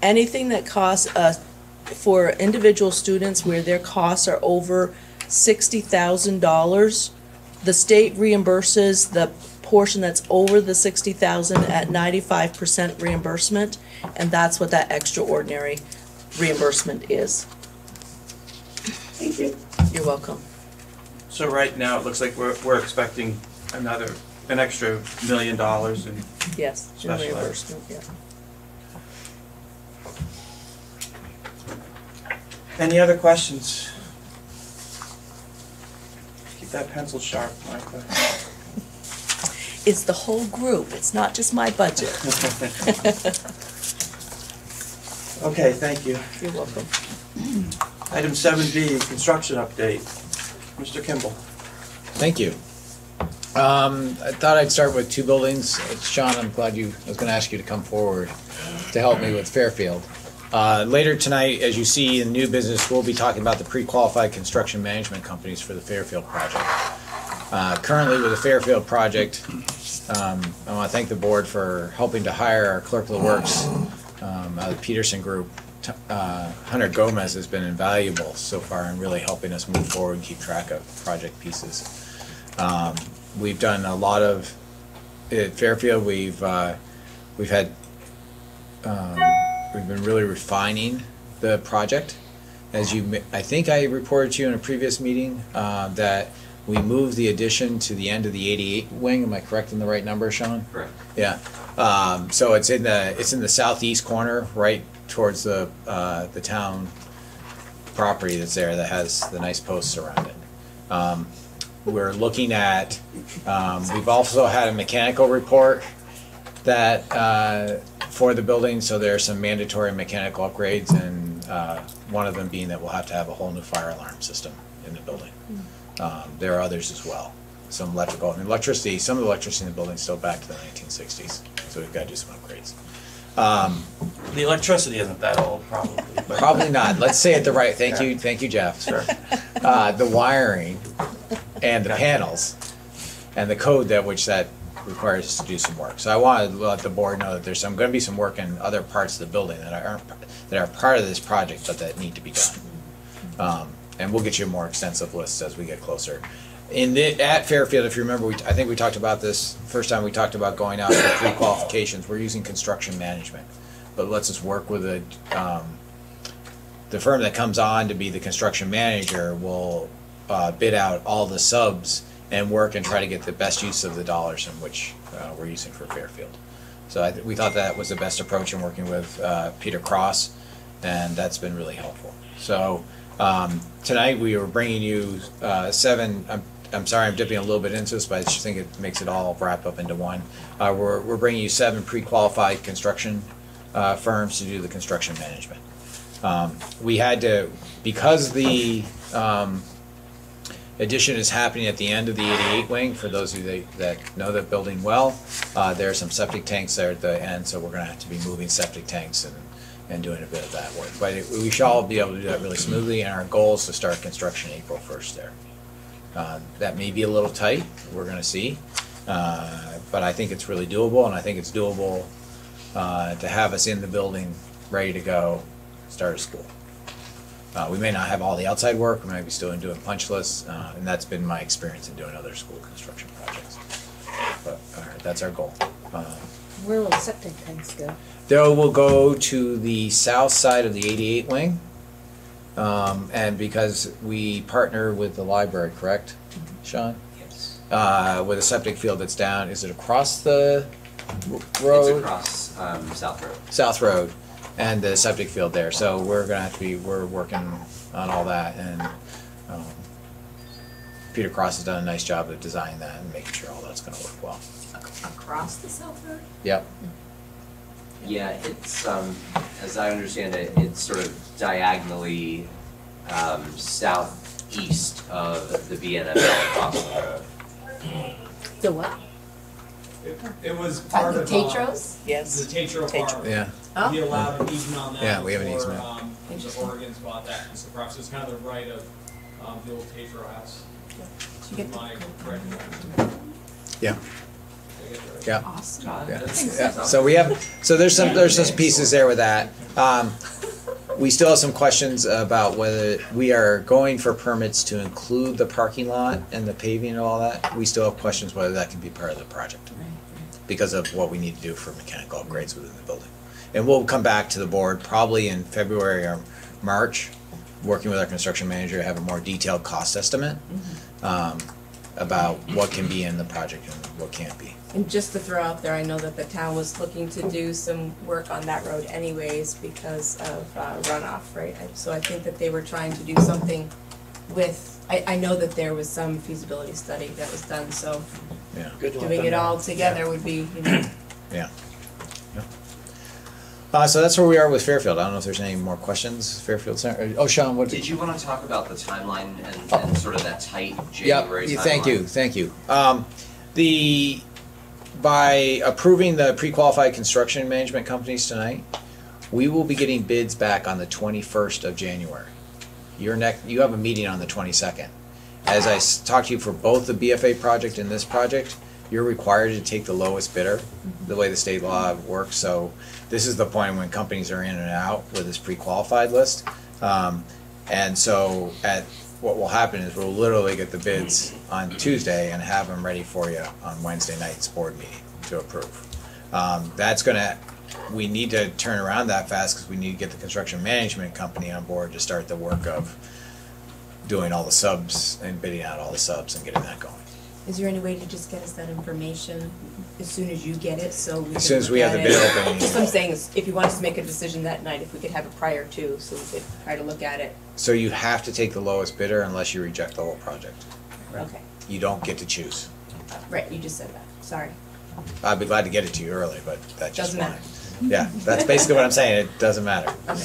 Anything that costs for individual students where their costs are over $60,000, the state reimburses the portion that's over the $60,000 at 95% reimbursement, and that's what that extraordinary reimbursement is. Thank you. You're welcome. So right now, it looks like we're expecting an extra $1 million in Yes, in special ed. reimbursement, yeah. Any other questions? Keep that pencil sharp, Martha. It's the whole group, it's not just my budget. Okay, thank you. You're welcome. Item 7B, construction update. Mr. Kimball. Thank you. I thought I'd start with two buildings. Sean, I'm glad I was going to ask you to come forward to help me with Fairfield. Later tonight, as you see in new business, we'll be talking about the pre-qualified construction management companies for the Fairfield project. Currently with the Fairfield project, I want to thank the board for helping to hire our clerk of the works out of the Peterson Group. Hunter Gomez has been invaluable so far in really helping us move forward and keep track of project pieces. We've done a lot of at Fairfield. We've been really refining the project. As I think I reported to you in a previous meeting that we moved the addition to the end of the 88 wing. Am I correct in the right number, Sean? Correct. Yeah. So it's in the southeast corner, right towards the town property that's there that has the nice posts around it. We're looking at. We've also had a mechanical report that for the building, so there are some mandatory mechanical upgrades, and one of them being that we'll have to have a whole new fire alarm system in the building. There are others as well. Some electrical and electricity. Some of the electricity in the building is still back to the 1960s, so we've got to do some upgrades. The electricity isn't that old, probably. But Probably not. Let's say it the right. Thank you, Jeff. Sure. The wiring and the panels and the code that requires us to do some work. So I want to let the board know that there's going to be some work in other parts of the building that are part of this project, but that need to be done. And we'll get you a more extensive list as we get closer. At Fairfield, if you remember, I think we talked about this first time we talked about going out for pre-qualifications. We're using construction management, but let's just work with the firm that comes on to be the construction manager will bid out all the subs and work and try to get the best use of the dollars in which we're using for Fairfield. So we thought that was the best approach in working with Peter Cross, and that's been really helpful. So tonight we are bringing you 7. I'm sorry I'm dipping a little bit into this, but I just think it makes it all wrap up into one. We're bringing you 7 pre-qualified construction firms to do the construction management. We had to, because the addition is happening at the end of the 88 wing, for those of you that know that building well, there are some septic tanks there at the end, so we're going to have to be moving septic tanks and doing a bit of that work. But we shall all be able to do that really smoothly, and our goal is to start construction April 1st there. That may be a little tight, we're going to see, but I think it's really doable, and I think it's doable to have us in the building ready to go start a school. We may not have all the outside work, we might be still doing punch lists, and that's been my experience in doing other school construction projects. But that's our goal. Where will septic tanks go? They will go to the south side of the 88 wing, and because we partner with the library, correct, Sean? Yes. With a septic field that's down, is it across the road? It's across South Road. South Road, and the septic field there. So we're gonna have to be, we're working on all that, and Peter Cross has done a nice job of designing that and making sure all that's gonna work well. Across the South Road? Yep. Yeah, it's, as I understand it, it's sort of diagonally southeast of the BNFL across the road. The what? It was part of Tetros? Yes. the Tetro part. Yeah. Oh. We allowed an easement on that. Yeah, we have an before, easement. The Oregons bought that piece of property, so it's kind of the right of the old Tetro house. You get My Yeah. Yeah. awesome. Yeah. So we have, so there's some pieces there with that. We still have some questions about whether we are going for permits to include the parking lot and the paving and all that. We still have questions whether that can be part of the project because of what we need to do for mechanical upgrades within the building. And we'll come back to the board probably in February or March, working with our construction manager to have a more detailed cost estimate about what can be in the project and what can't be. And just to throw out there, I know that the town was looking to do some work on that road anyways because of runoff, right? So I think that they were trying to do something with, I know that there was some feasibility study that was done, so Yeah. doing it all together would be, you know. Yeah. So that's where we are with Fairfield. I don't know if there's any more questions. Fairfield Center. Oh, Sean, what Did you want to talk about the timeline and sort of that tight January timeline? Thank you. By approving the pre-qualified construction management companies tonight, we will be getting bids back on the 21st of January. You have a meeting on the 22nd. As I talked to you for both the BFA project and this project, you're required to take the lowest bidder, the way the state law works. So this is the point when companies are in and out with this pre-qualified list. And so what will happen is we'll literally get the bids on Tuesday and have them ready for you on Wednesday night's board meeting to approve. We need to turn around that fast because we need to get the construction management company on board to start the work of doing all the subs and bidding out all the subs and getting that going. Is there any way to just get us that information as soon as you get it, so we can As soon as we have the bid opening. Just I'm saying is, if you want us to make a decision that night, if we could have it prior to, so we could try to look at it. So you have to take the lowest bidder unless you reject the whole project. Okay, You don't get to choose. right, you just said that, sorry. I'd be glad to get it to you early, but that's just Doesn't fine. matter. Yeah, that's basically what I'm saying. It doesn't matter. Okay.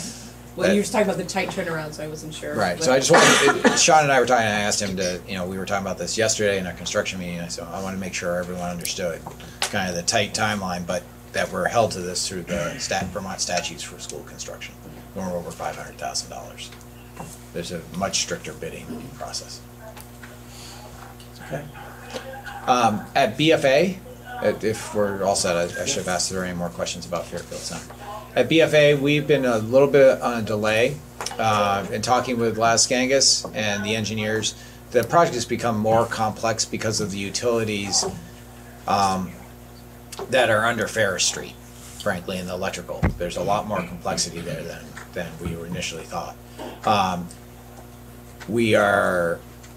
Well, you were talking about the tight turnaround, so I wasn't sure. Right, so I just wanted, Sean and I were talking, I asked him to, we were talking about this yesterday in our construction meeting, so I want to make sure everyone understood kind of the tight timeline, but that we're held to this through the Vermont statutes for school construction, when we're over $500,000. There's a much stricter bidding process. Okay. At BFA, if we're all set, I should have asked if there are any more questions about Fairfield Center. At BFA, we've been a little bit on a delay in talking with Las Gangas and the engineers, the project has become more complex because of the utilities that are under Ferris Street, frankly, in the electrical. There's a lot more complexity there than we initially thought.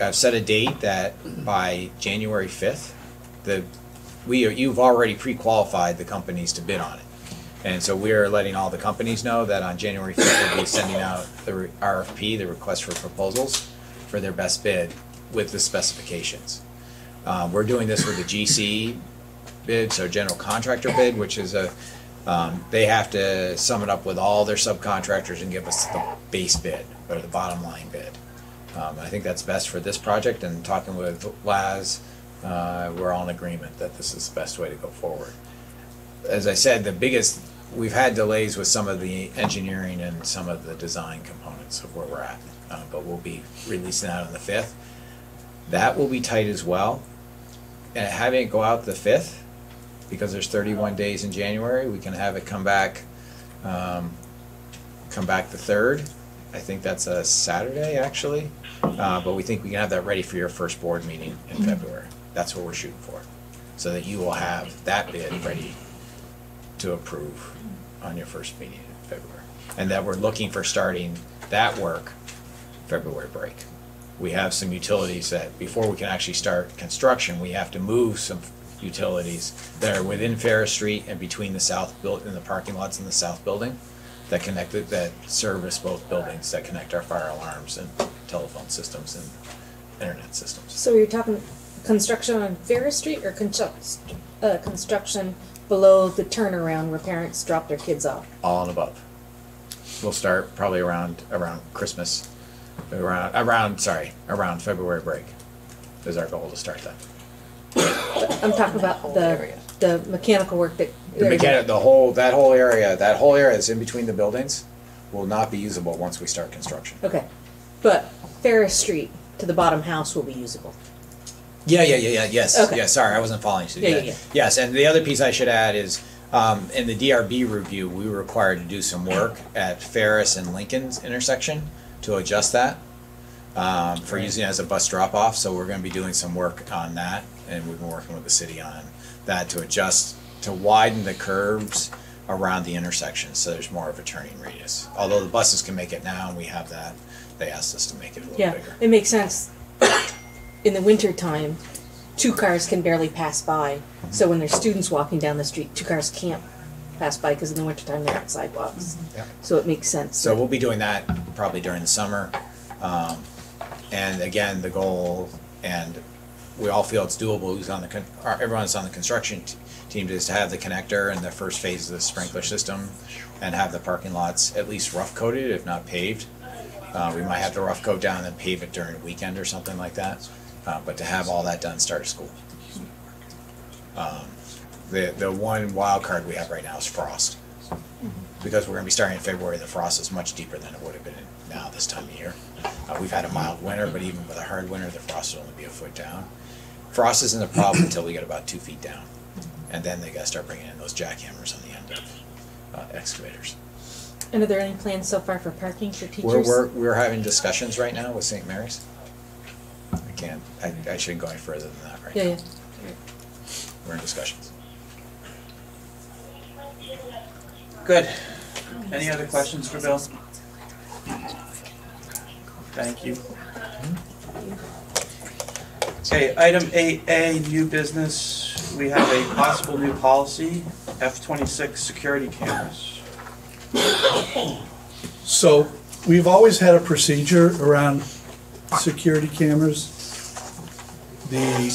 I've set a date that by January 5th, you've already pre-qualified the companies to bid on it. And so we're letting all the companies know that on January 5th, we'll be sending out the RFP, the request for proposals, for their best bid with the specifications. We're doing this with the GC bid, so general contractor bid, which is they have to sum it up with all their subcontractors and give us the base bid, or the bottom line bid. I think that's best for this project, and talking with Laz, we're all in agreement that this is the best way to go forward. As I said, we've had delays with some of the engineering and some of the design components of where we're at, but we'll be releasing that on the 5th. That will be tight as well, and having it go out the 5th, because there's 31 days in January, we can have it come back the 3rd. I think that's a Saturday, actually, but we think we can have that ready for your first board meeting in February. That's what we're shooting for, so that you will have that bid ready to approve on your first meeting in February. And that we're looking for starting that work February break. We have some utilities that before we can actually start construction, we have to move some utilities that are within Ferris Street and between the south in the parking lots in the south building that service both buildings, that connect our fire alarms and telephone systems and internet systems. So you're talking construction on Ferris Street, or construction below the turnaround where parents drop their kids off? All and above. We'll start probably around Christmas, around February break is our goal to start that. I'm talking about the mechanical work that. That whole area that's in between the buildings will not be usable once we start construction. Okay, but Ferris Street to the bottom house will be usable. Yes. Okay. Yeah, sorry, I wasn't following you. Yeah. Yes, and the other piece I should add is, in the DRB review, we were required to do some work at Ferris and Lincoln's intersection to adjust that for using it as a bus drop-off. So we're going to be doing some work on that, and we've been working with the city on that to adjust, to widen the curves around the intersection so there's more of a turning radius. Although the buses can make it now, and we have that, they asked us to make it a little bigger. It makes sense. In the winter time, 2 cars can barely pass by. So when there's students walking down the street, 2 cars can't pass by because in the winter time they're on sidewalks. Yeah. So it makes sense. So we'll be doing that probably during the summer. And again, the goal, and we all feel it's doable, everyone's on the construction team, is to have the connector and the first phase of the sprinkler system and have the parking lots at least rough coated, if not paved. We might have to rough coat down and then pave it during a weekend or something like that. But to have all that done, start school. The one wild card we have right now is frost. Because we're going to be starting in February, the frost is much deeper than it would have been now this time of year. We've had a mild winter, but even with a hard winter, the frost will only be a foot down. Frost isn't a problem until we get about 2 feet down. And then they got to start bringing in those jackhammers on the end of excavators. And are there any plans so far for parking for teachers? We're having discussions right now with St. Mary's. I shouldn't go any further than that right now. Yeah. We're in discussions. Good. Any other questions for Bill? Thank you. Okay, item 8A, new business. We have a possible new policy, F-26 security cameras. So we've always had a procedure around security cameras. The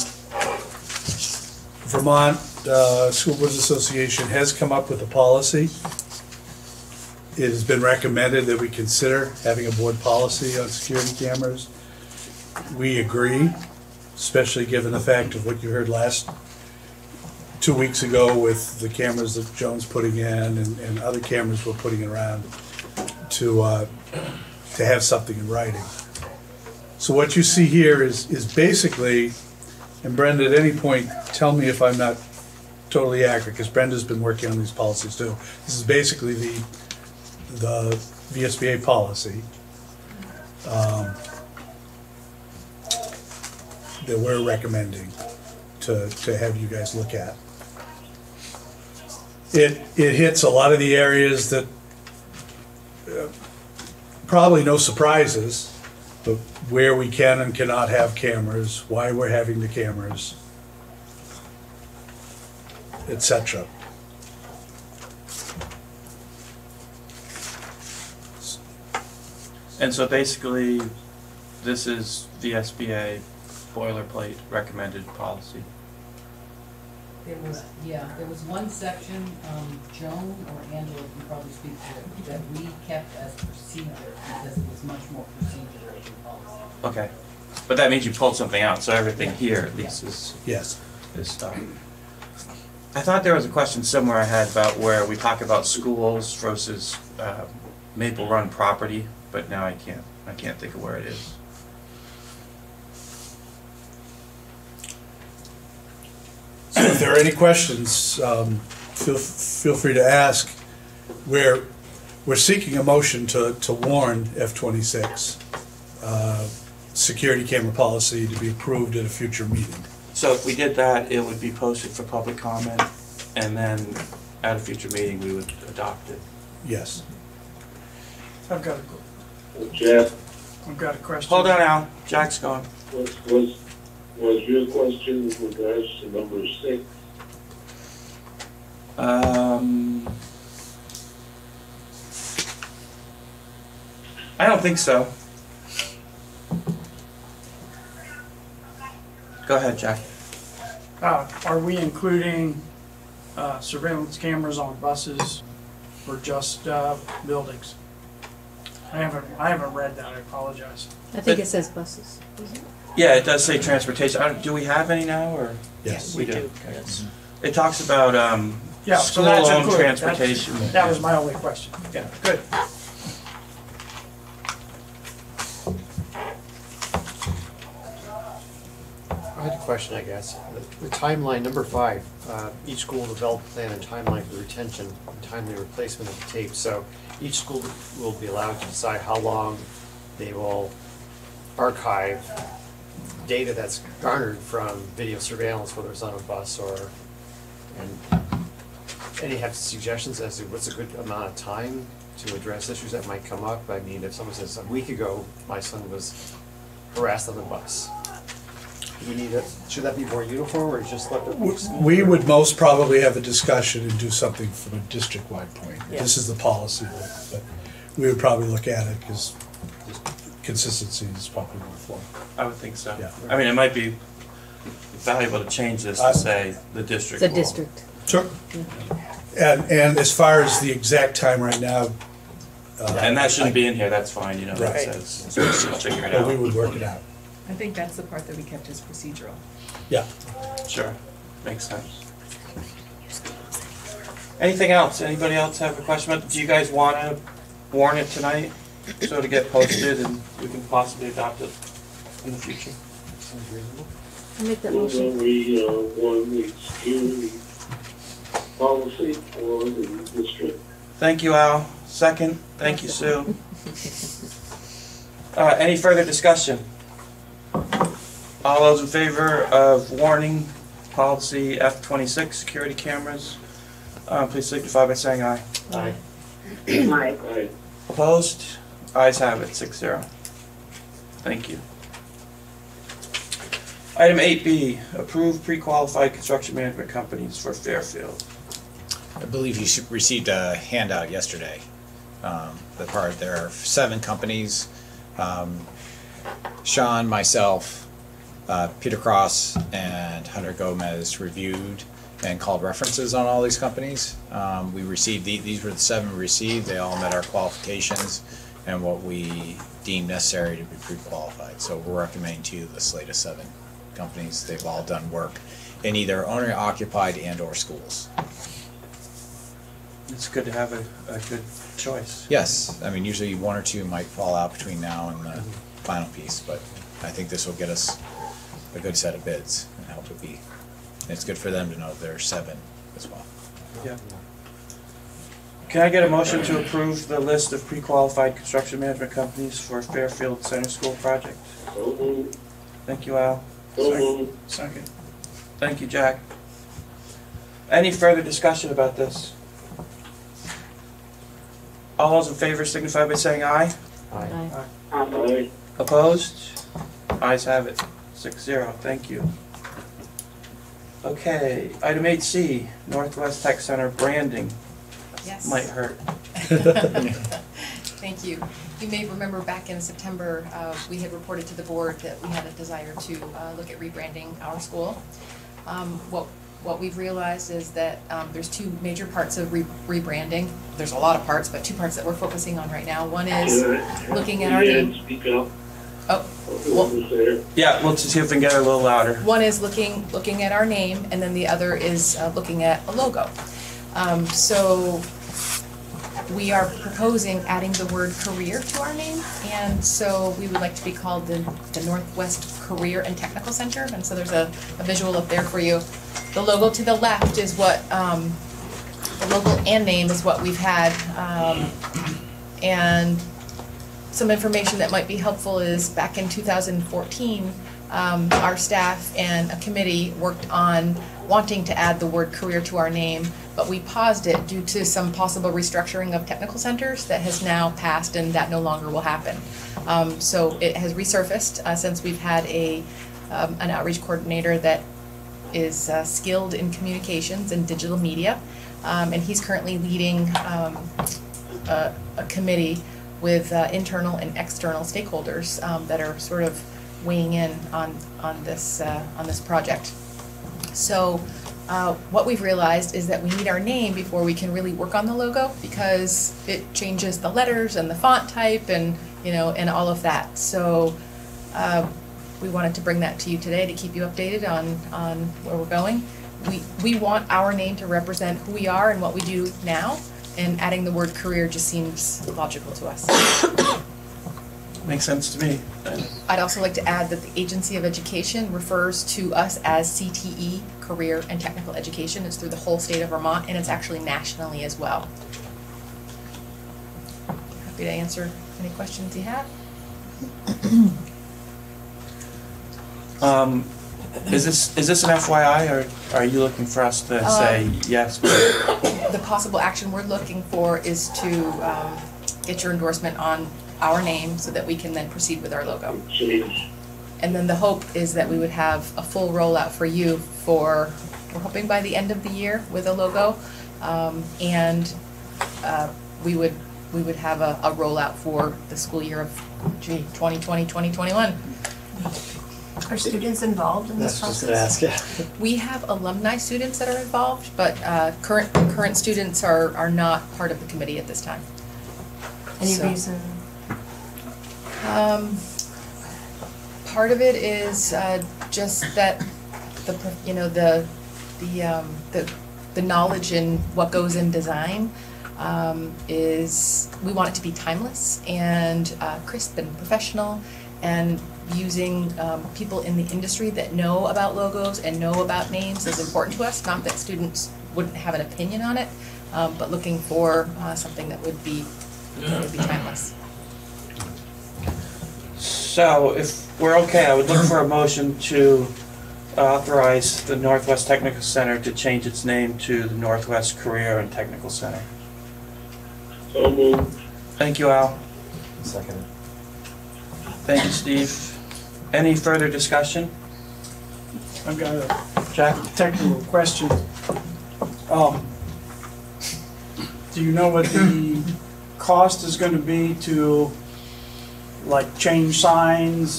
Vermont School Boards Association has come up with a policy. It has been recommended that we consider having a board policy on security cameras. We agree, especially given the fact of what you heard 2 weeks ago with the cameras that Joan's putting in and other cameras we're putting around to have something in writing. So what you see here is basically, and Brenda, at any point, tell me if I'm not totally accurate, because Brenda's been working on these policies too. This is basically the VSBA policy that we're recommending to have you guys look at. It hits a lot of the areas that probably no surprises, but where we can and cannot have cameras, why we're having the cameras, etc. And so basically, this is VSBA boilerplate recommended policy. There was, there was one section, Joan or Angela can probably speak to it, that we kept as procedure because it was much more procedure than policy. Okay, but that means you pulled something out, so everything here at least is Yes. stuff. I thought there was a question somewhere I had about where we talk about schools versus Maple Run property, but now I can't think of where it is. So if there are any questions, feel free to ask. We're seeking a motion to warn F-26 security camera policy to be approved at a future meeting. So if we did that, it would be posted for public comment, and then at a future meeting, we would adopt it. Yes. I've got a question. Hold on, Al. Jack's gone. Was your question with regards to number 6? I don't think so. Go ahead, Jack. Are we including surveillance cameras on buses or just buildings? I haven't read that. I apologize. I think it says buses. Yeah, it does say transportation. Do we have any now, or? Yes, we do. Okay. Yes. It talks about so that's school-owned included. transportation. That was my only question. Yeah, good. I had a question, I guess. The timeline, number 5, each school will develop a plan and timeline for the retention and timely replacement of the tape. So each school will be allowed to decide how long they will archive data that's garnered from video surveillance, whether it's on a bus or, and any have suggestions as to what's a good amount of time to address issues that might come up? I mean, if someone says, a week ago, my son was harassed on the bus. Do we need it, should that be more uniform, or just let the? We would most probably have a discussion and do something from a district-wide point. Yeah. This is the policy, but we would probably look at it because consistency is probably more flow. I would think so. Yeah. I mean, it might be valuable to change this to say the district. The will. district. Sure. And as far as the exact time right now. And that shouldn't be in here, that's fine, you know, that Right. says, so we should figure it But out. we would work it out. I think that's the part that we kept as procedural. Yeah. Sure, makes sense. Anything else? Anybody else have a question? Do you guys want to warn it tonight, so to get posted and we can possibly adopt it in the future? Sounds reasonable. I'll make that Well, motion. we want the security policy for the district. Thank you, Al. Second, thank you, Sue. Any further discussion? All those in favor of warning policy F-26, security cameras, please signify by saying aye. Aye. Aye. Opposed? Ayes have it, 6-0. Thank you. Item 8B, approve pre-qualified construction management companies for Fairfield. I believe you received a handout yesterday. There are 7 companies. Sean, myself, Peter Cross, and Hunter Gomez reviewed and called references on all these companies. We received, these were the 7 we received. They all met our qualifications and what we deemed necessary to be pre-qualified. So we're recommending to you the slate of 7 companies. They've all done work in either owner-occupied and or schools. It's good to have a good choice. Yes, I mean, usually 1 or 2 might fall out between now and the final piece, but I think this will get us a good set of bids and help it be. And it's good for them to know there are 7 as well. Yeah. Can I get a motion to approve the list of pre-qualified construction management companies for Fairfield Center School project? So moved. Thank you, Al. So moved. Second. Thank you, Jack. Any further discussion about this? All those in favor signify by saying aye. Aye. Aye. Opposed? Ayes have it. 6-0. Thank you. Okay, item 8C, Northwest Tech Center branding. Yes. Might hurt. Thank you. You may remember back in September, we had reported to the board that we had a desire to look at rebranding our school. What we've realized is that there's two major parts of rebranding. There's a lot of parts, but two parts that we're focusing on right now. One is looking at our name. Speak up. Oh, well, Yeah, we'll just see if we can get it a little louder. one is looking at our name, and then the other is looking at a logo. So we are proposing adding the word career to our name, and so we would like to be called the Northwest Career and Technical Center, and so there's a visual up there for you. The logo to the left is what, the logo and name is what we've had, and some information that might be helpful is back in 2014, our staff and a committee worked on wanting to add the word career to our name, but we paused it due to some possible restructuring of technical centers that has now passed and that no longer will happen. So it has resurfaced since we've had an outreach coordinator that is skilled in communications and digital media, and he's currently leading a committee with internal and external stakeholders that are sort of weighing in on this project. So what we've realized is that we need our name before we can really work on the logo, because it changes the letters and the font type and and all of that. So we wanted to bring that to you today to keep you updated on where we're going. We want our name to represent who we are and what we do now, and adding the word career just seems logical to us. Makes sense to me. I'd also like to add that the Agency of Education refers to us as CTE, Career and Technical Education. It's through the whole state of Vermont, and it's actually nationally as well. Happy to answer any questions you have. Is this an FYI, or are you looking for us to say yes? The possible action we're looking for is to get your endorsement on our name so that we can then proceed with our logo. And then the hope is that we would have a full rollout for you we're hoping by the end of the year with a logo, and we would have a rollout for the school year of 2020-2021. Are students involved in this process? Just gonna ask, yeah. We have alumni students that are involved, but current students are not part of the committee at this time. Any reason? Part of it is just that the knowledge in what goes in design is, we want it to be timeless and crisp and professional, and using people in the industry that know about logos and know about names is important to us. Not that students wouldn't have an opinion on it, but looking for something that would be timeless. So if we're okay, I would look for a motion to authorize the Northwest Technical Center to change its name to the Northwest Career and Technical Center. So moved. Thank you, Al. Second. Thank you, Steve. Any further discussion? I've got a Jack? technical question. Do you know what the cost is going to be to, like, change signs,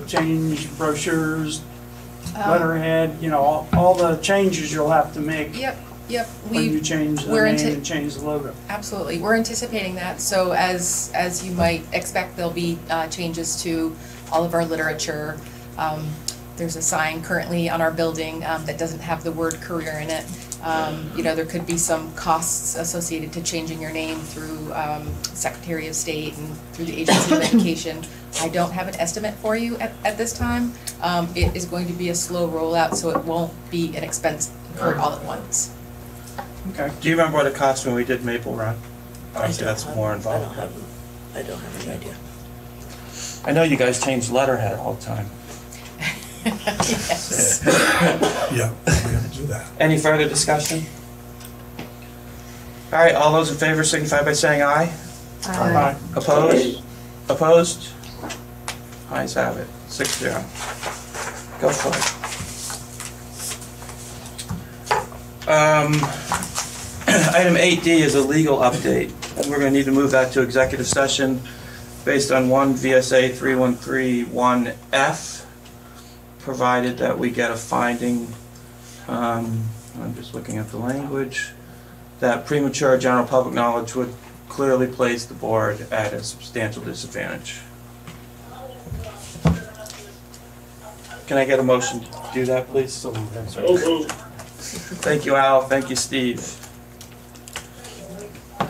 change brochures, letterhead, all the changes you'll have to make? Yep. When you change the name and change the logo. Absolutely, we're anticipating that. So as you might expect, there'll be changes to all of our literature. There's a sign currently on our building that doesn't have the word career in it. There could be some costs associated to changing your name through Secretary of State and through the Agency of Education. I don't have an estimate for you at this time. It is going to be a slow rollout, so it won't be an expense incurred all at once. Okay. Do you remember what it cost when we did Maple Run? Obviously, that's more I involved. don't have any idea. I know you guys change letterhead all the time. Yes. Yeah, we have to do that. Any further discussion? All right, all those in favor signify by saying aye. Aye. Opposed? Opposed? Ayes have it, 6-0. Go for it. Item 8D is a legal update, and we're going to need to move that to executive session based on 1 VSA 3131F, provided that we get a finding, I'm just looking at the language, that premature general public knowledge would clearly place the board at a substantial disadvantage. Can I get a motion to do that, please? So moved. Thank you, Al. Thank you, Steve.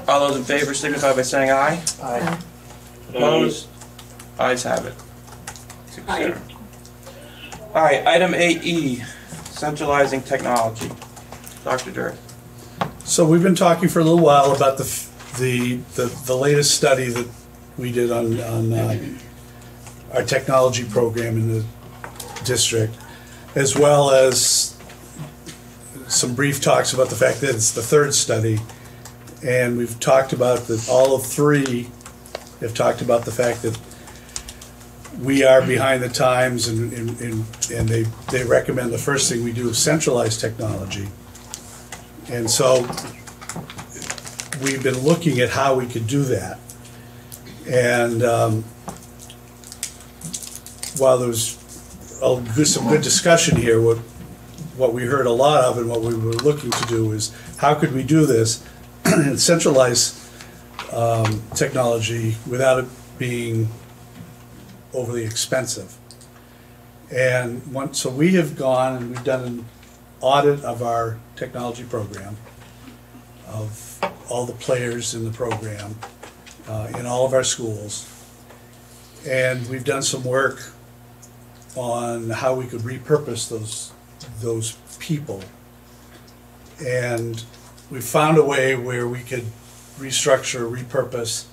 All those in favor signify by saying aye. Aye. Opposed? Ayes have it. 6-0. All right, item 8E, centralizing technology. Dr. Durth. So we've been talking for a little while about the latest study that we did on our technology program in the district, as well as some brief talks about the fact that it's the third study, and we've talked about that all of three have talked about the fact that we are behind the times, and they recommend the first thing we do is centralize technology. And so we've been looking at how we could do that. And while there's some good discussion here, what we heard a lot of and what we were looking to do is how could we do this and centralize technology without it being overly expensive. And so we have gone and we've done an audit of our technology program, of all the players in the program, in all of our schools. And we've done some work on how we could repurpose those people. And we found a way where we could restructure, repurpose,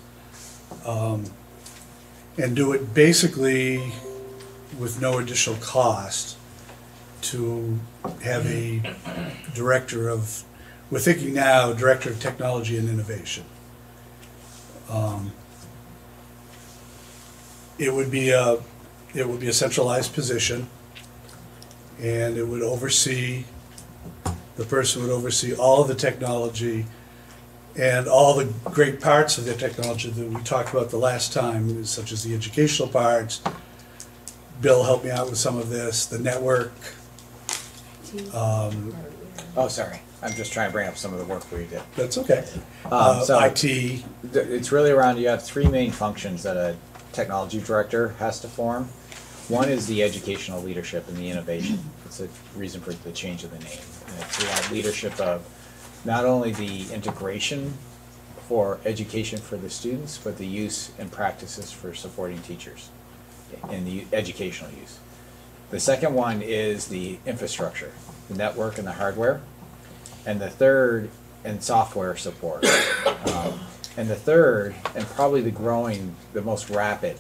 and do it basically with no additional cost to have a director of, we're thinking now, director of technology and innovation. It would be a centralized position, and it would oversee, the person would oversee all of the technology and all the great parts of the technology that we talked about the last time, such as the educational parts. Bill helped me out with some of this, the network. Oh, sorry. I'm just trying to bring up some of the work we did. That's okay. IT. It's really around, you have three main functions that a technology director has to form. One is the educational leadership and the innovation. It's a reason for the change of the name. And it's around leadership of not only the integration for education for the students, but the use and practices for supporting teachers in the educational use. The second one is the infrastructure, the network and the hardware. And the third, and software support. And the third, and probably the most rapid,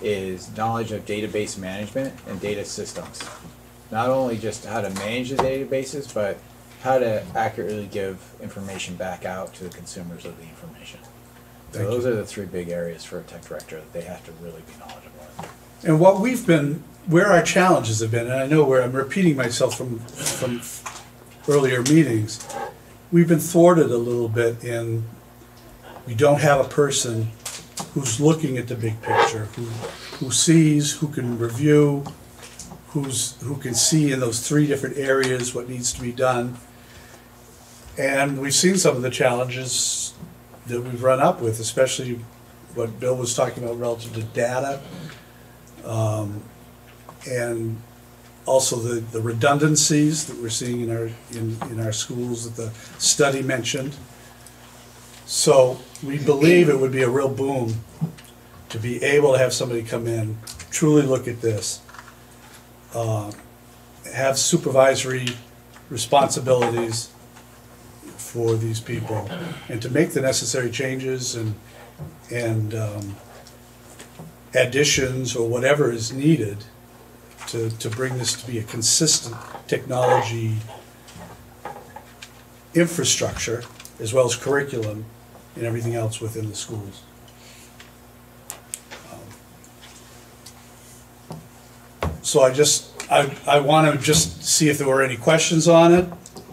is knowledge of database management and data systems. Not only just how to manage the databases, but how to accurately give information back out to the consumers of the information. So those are the three big areas for a tech director that they have to really be knowledgeable in. And what where our challenges have been, and I know where I'm repeating myself from earlier meetings, we've been thwarted a little bit in, we don't have a person who's looking at the big picture, who sees, who can review, who can see in those three different areas what needs to be done. And we've seen some of the challenges that we've run up with, especially what Bill was talking about relative to data, and also the redundancies that we're seeing in our schools that the study mentioned. So we believe it would be a real boom to be able to have somebody come in, truly look at this, have supervisory responsibilities for these people, and to make the necessary changes and additions or whatever is needed to bring this to be a consistent technology infrastructure, as well as curriculum and everything else within the schools. So I want to just see if there were any questions on it.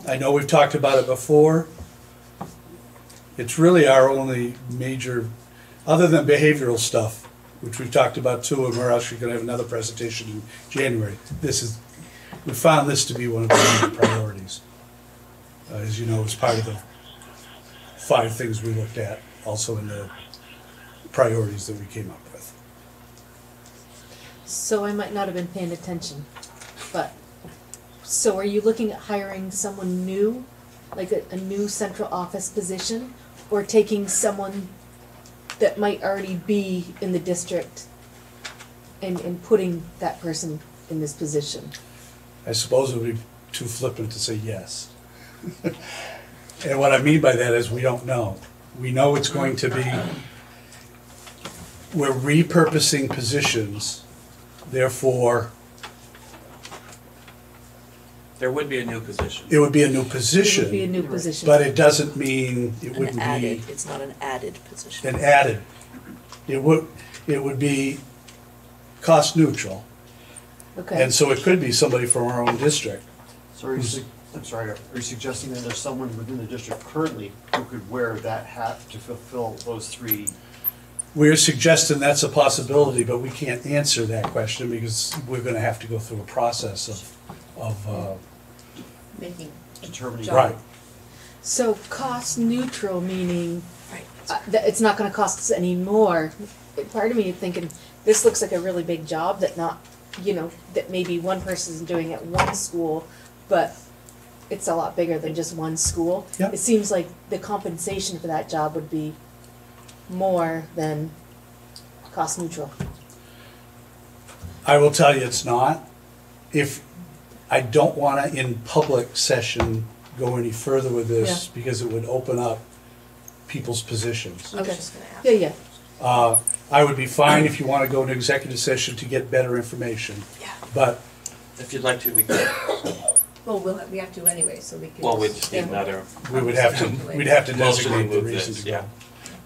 I know we've talked about it before. It's really our only major, other than behavioral stuff, which we've talked about too, and we're actually going to have another presentation in January. We found this to be one of the major priorities. As you know, as part of the 5 things we looked at, also in the priorities that we came up with. So I might not have been paying attention, but, so are you looking at hiring someone new, like a new central office position, or taking someone that might already be in the district and putting that person in this position? I suppose it would be too flippant to say yes. And what I mean by that is we don't know. We know it's going to be, we're repurposing positions, therefore There would be a new position. it would be a new position. It would be a new position. But it doesn't mean it wouldn't An be added, it's not an added position. an added. It would be cost neutral. Okay. And so it could be somebody from our own district. So I'm sorry, are you suggesting that there's someone within the district currently who could wear that hat to fulfill those 3? We're suggesting that's a possibility, but we can't answer that question because we're gonna have to go through a process of Making determining. right. So cost neutral, meaning Right. that it's not gonna cost us any more. Part of me is thinking, this looks like a really big job that not, that maybe one person's doing at one school, but it's a lot bigger than just one school. Yep. It seems like the compensation for that job would be more than cost neutral. I will tell you it's not. If, I don't wanna in public session go any further with this because it would open up people's positions. Okay. Yeah. I would be fine if you wanna go into executive session to get better information. Yeah. But If you'd like to, we could. Well, we have to anyway, so we can. Well, we just need another. we'd have to Motion to designate the move reason this, to go. yeah.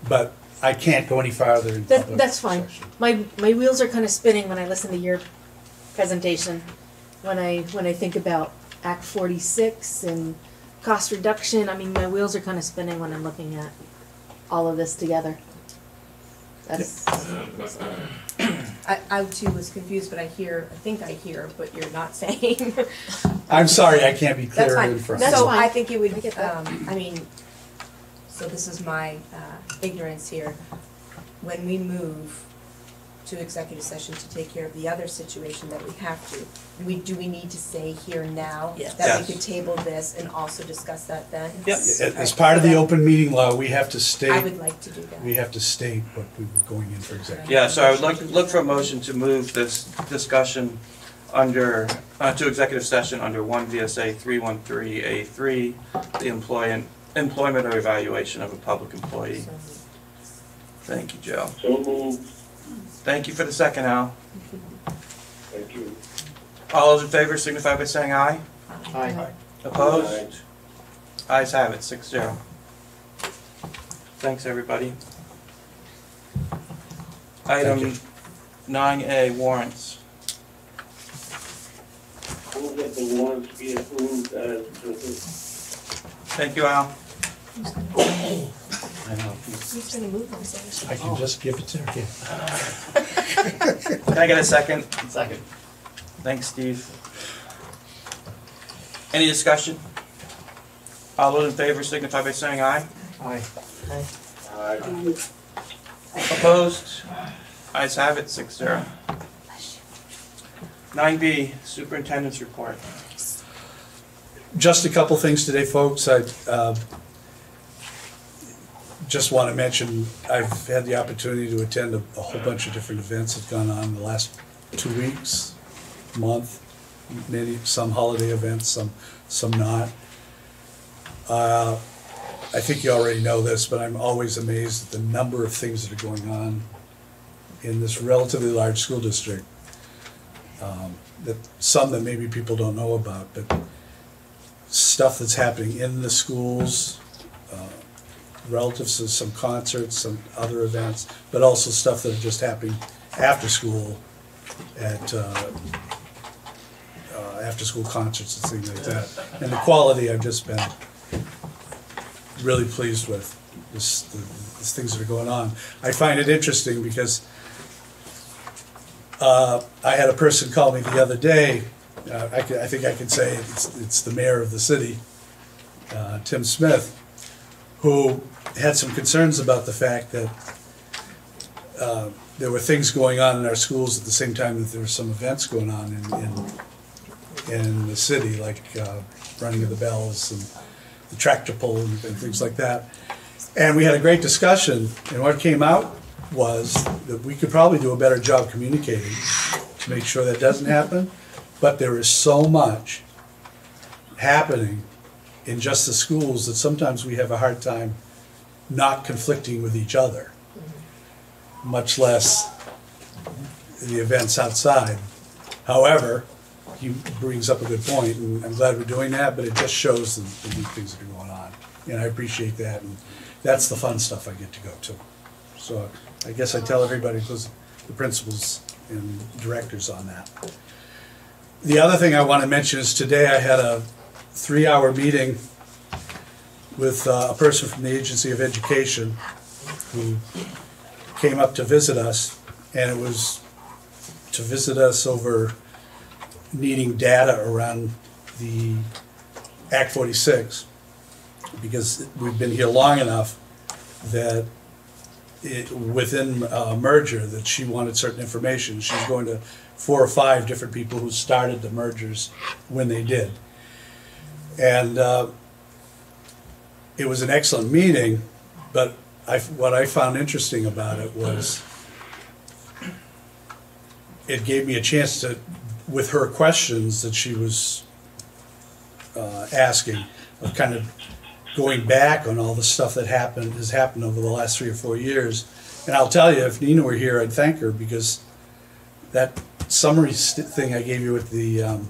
But I can't go any farther in public. That's fine. session. My wheels are kind of spinning when I listen to your presentation. When I think about Act 46 and cost reduction, I mean, my wheels are kind of spinning when I'm looking at all of this together. That's, I too was confused, but I think I hear what you're not saying. I'm sorry, I can't be That's clearer fine. in front. That's So fine. I think it would, I get that. so this is my ignorance here. When we move to executive session to take care of the other situation that we have to, do we need to say here now? Yes. That we Yes. could table this and also discuss that then? Yep. As part of the open meeting law, we have to I state, would like to do that. we have to state what we were going in for executive. Yeah, so I would look for a motion to move this discussion under, to executive session under 1 VSA 313A3, the employment or evaluation of a public employee. Thank you, Joe. So moved. Thank you for the second, Al. Thank you. All those in favor signify by saying aye. Aye. Opposed? Ayes have it, 6-0. Thanks, everybody. Item 9A, warrants. Move that the warrants be approved as presented. Thank you, Al. I know. Who's trying to move them, so I can just give it to her. Can I get a second? Second. Thanks, Steve. Any discussion? All those in favor signify by saying aye. Aye. Aye. Opposed? Ayes have it, 6-0. 9B, superintendent's report. Just a couple things today, folks. I just want to mention, I've had the opportunity to attend a whole bunch of different events that have gone on in the last 2 weeks, month, some holiday events, some not. I think you already know this, but I'm always amazed at the number of things that are going on in this relatively large school district. That some that maybe people don't know about, but stuff that's happening in the schools, relative to some concerts, some other events, but also stuff that are just happening after school at after school concerts and things like that. And the quality I've just been really pleased with, these things that are going on. I find it interesting because I had a person call me the other day, I think I can say it's the mayor of the city, Tim Smith, who had some concerns about the fact that there were things going on in our schools at the same time that there were some events going on in the city, like running of the bells and the tractor pull and things like that. And we had a great discussion, and what came out was that we could probably do a better job communicating to make sure that doesn't happen, but there is so much happening in just the schools that sometimes we have a hard time not conflicting with each other, much less the events outside. However, he brings up a good point, and I'm glad we're doing that, but it just shows the neat things that are going on. And I appreciate that, and that's the fun stuff I get to go to. So I guess I tell everybody, including the principals and directors on that. The other thing I want to mention is today I had a 3-hour meeting with a person from the Agency of Education who came up to visit us, and it was to visit us over needing data around the Act 46, because we've been here long enough that within a merger that she wanted certain information. She's going to 4 or 5 different people who started the mergers when they did. And it was an excellent meeting, but what I found interesting about it was it gave me a chance to, with her questions that she was asking, of kind of going back on all the stuff that has happened over the last 3 or 4 years. And I'll tell you, if Nina were here, I'd thank her, because that summary thing I gave you at the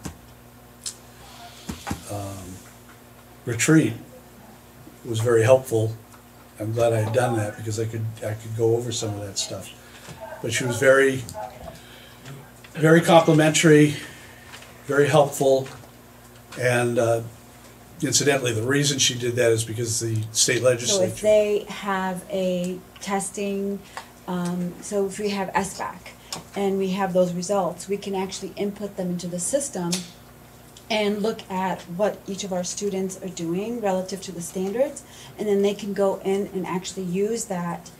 retreat was very helpful. I'm glad I had done that, because I could go over some of that stuff. But she was very, very complimentary, very helpful, and incidentally, the reason she did that is because the state legislature. So if they have a testing, so if we have SBAC and we have those results, we can actually input them into the system and look at what each of our students are doing relative to the standards, and then they can go in and actually use that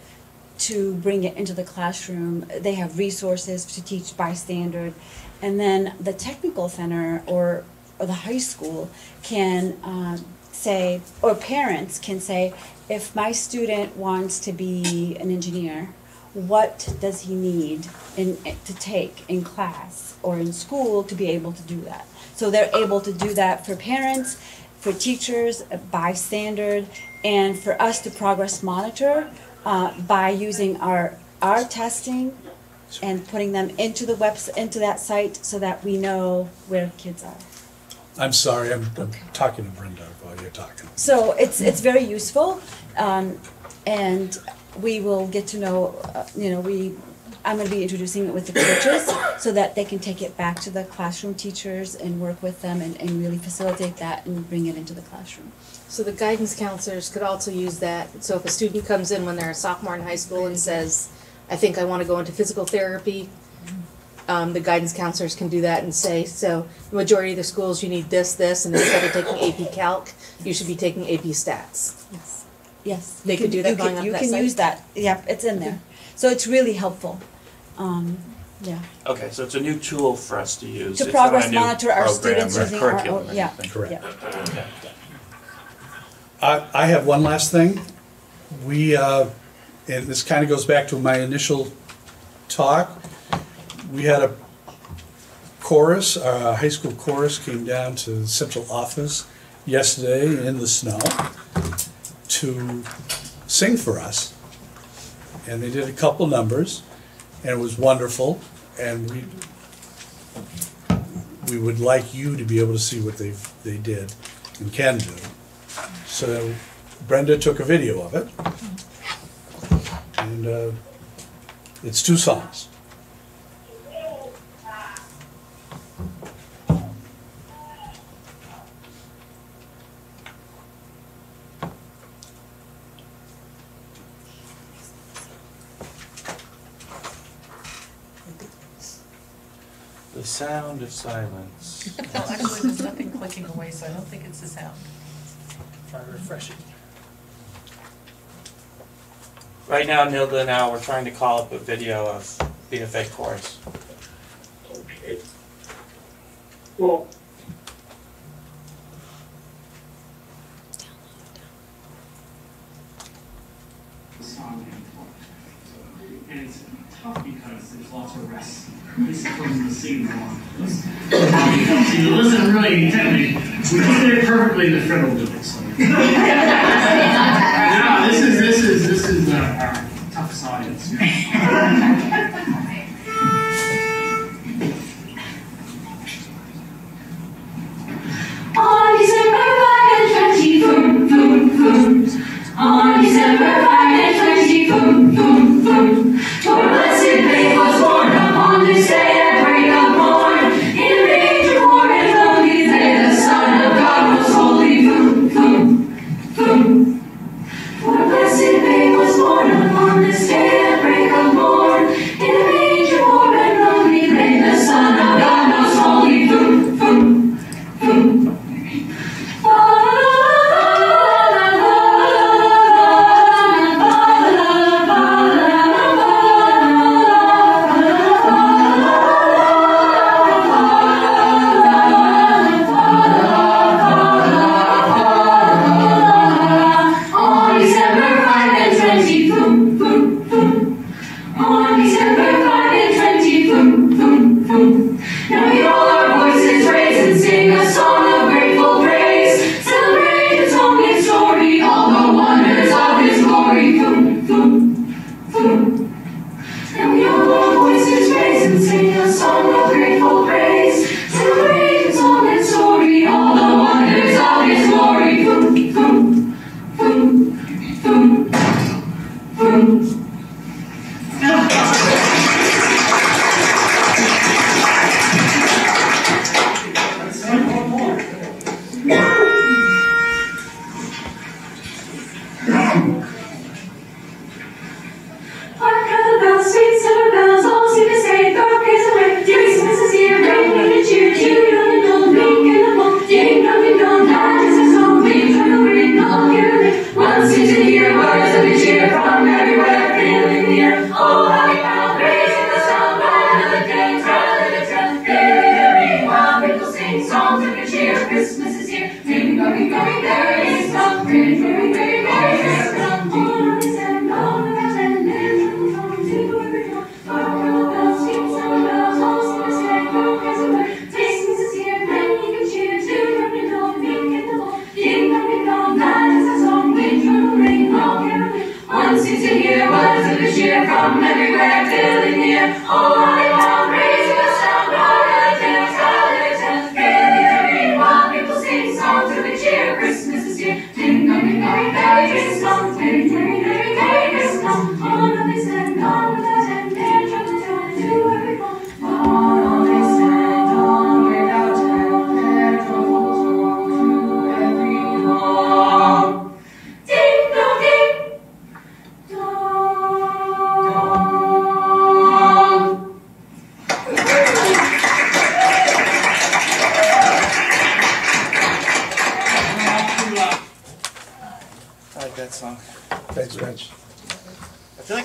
to bring it into the classroom. They have resources to teach by standard, and then the technical center or the high school can say, or parents can say, if my student wants to be an engineer, what does he need to take in class or in school to be able to do that? So they're able to do that for parents, for teachers, by standard, and for us to progress monitor by using our testing and putting them into the into that site so that we know where kids are. I'm sorry, I'm talking to Brenda while you're talking. So it's very useful, and we will get to know, I'm going to be introducing it with the coaches so that they can take it back to the classroom teachers and work with them and really facilitate that and bring it into the classroom. So the guidance counselors could also use that. So if a student comes in when they're a sophomore in high school and says, I think I want to go into physical therapy, the guidance counselors can do that and say, so the majority of the schools you need this, and instead of taking AP Calc, you should be taking AP Stats. Yes. Yes. They could do that going up you that can site? use that. Yep, it's in there. So it's really helpful. Yeah. Okay, so it's a new tool for us to use. To It's not a progress new monitor our program students or using our curriculum own, or yeah. anything. Correct. Yeah. Okay. I have one last thing. We, and this kind of goes back to my initial talk, we had a chorus, our high school chorus came down to the central office yesterday in the snow to sing for us. And they did a couple numbers, and it was wonderful, and we would like you to be able to see what they did and can do. So Brenda took a video of it, and it's 2 songs. The sound of silence. Well, actually, there's nothing clicking away, so I don't think it's the sound. Try to refresh it. Right now, Nilda and Al, we're trying to call up a video of BFA chorus. Okay. Well, and it's tough because there's lots of rests. This comes the sing along. So you listen really intently. We put it perfectly in the fiddle do it. So. Yeah, this is our tough science. On December 5 and 20, boom, boom, boom. On December 5 and 20, boom, boom, boom. For blessed babe was born upon this day at break of morn. In a manger born and lonely there, the Son of God was holy, boom, boom, boom. For blessed babe was born upon this day at break of morn. In a manger born and lonely there, the Son of God was holy, boom, boom, boom.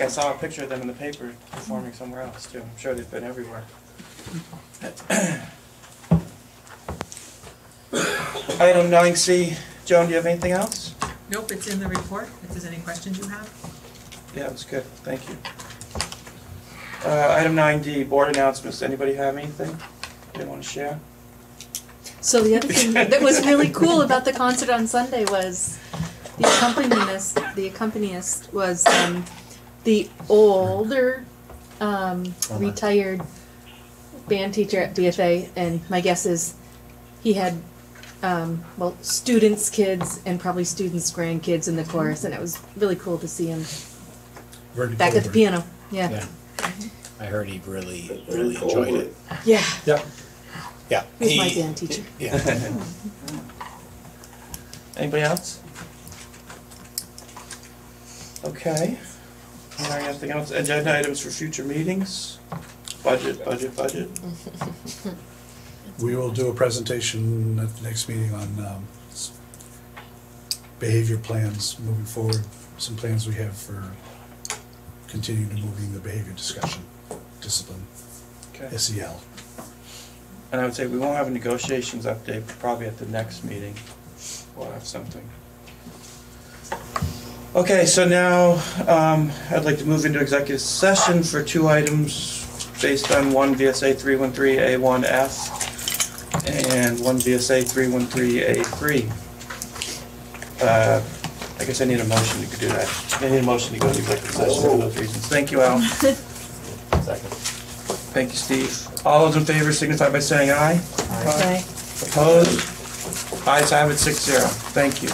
I saw a picture of them in the paper performing somewhere else too. I'm sure they've been everywhere. Item 9C, Joan, do you have anything else? Nope, it's in the report, if there's any questions you have. Yeah, it was good, thank you. Item 9D, board announcements. Anybody have anything they want to share? So the other thing that was really cool about the concert on Sunday was The accompanist was the older retired band teacher at BFA, and my guess is he had students' kids and probably students' grandkids in the chorus, and it was really cool to see him back at the piano. Yeah. I heard he really enjoyed it. Yeah. Yeah. Yeah. He was my band teacher. Yeah. Anybody else? Okay. Anything else? Agenda items for future meetings? Budget. We will do a presentation at the next meeting on behavior plans moving forward, some plans we have for continuing to moving the behavior discussion, discipline, Okay. SEL. And I would say we won't have a negotiations update, but probably at the next meeting, we'll have something. Okay, so now, I'd like to move into executive session for 2 items based on 1 VSA 313A1F and 1 VSA 313A3. I guess I need a motion to do that. I need a motion to go into executive session for those reasons. Thank you, Al. Second. Thank you, Steve. All those in favor signify by saying aye. Aye. Opposed? Ayes have it, 6-0. Thank you.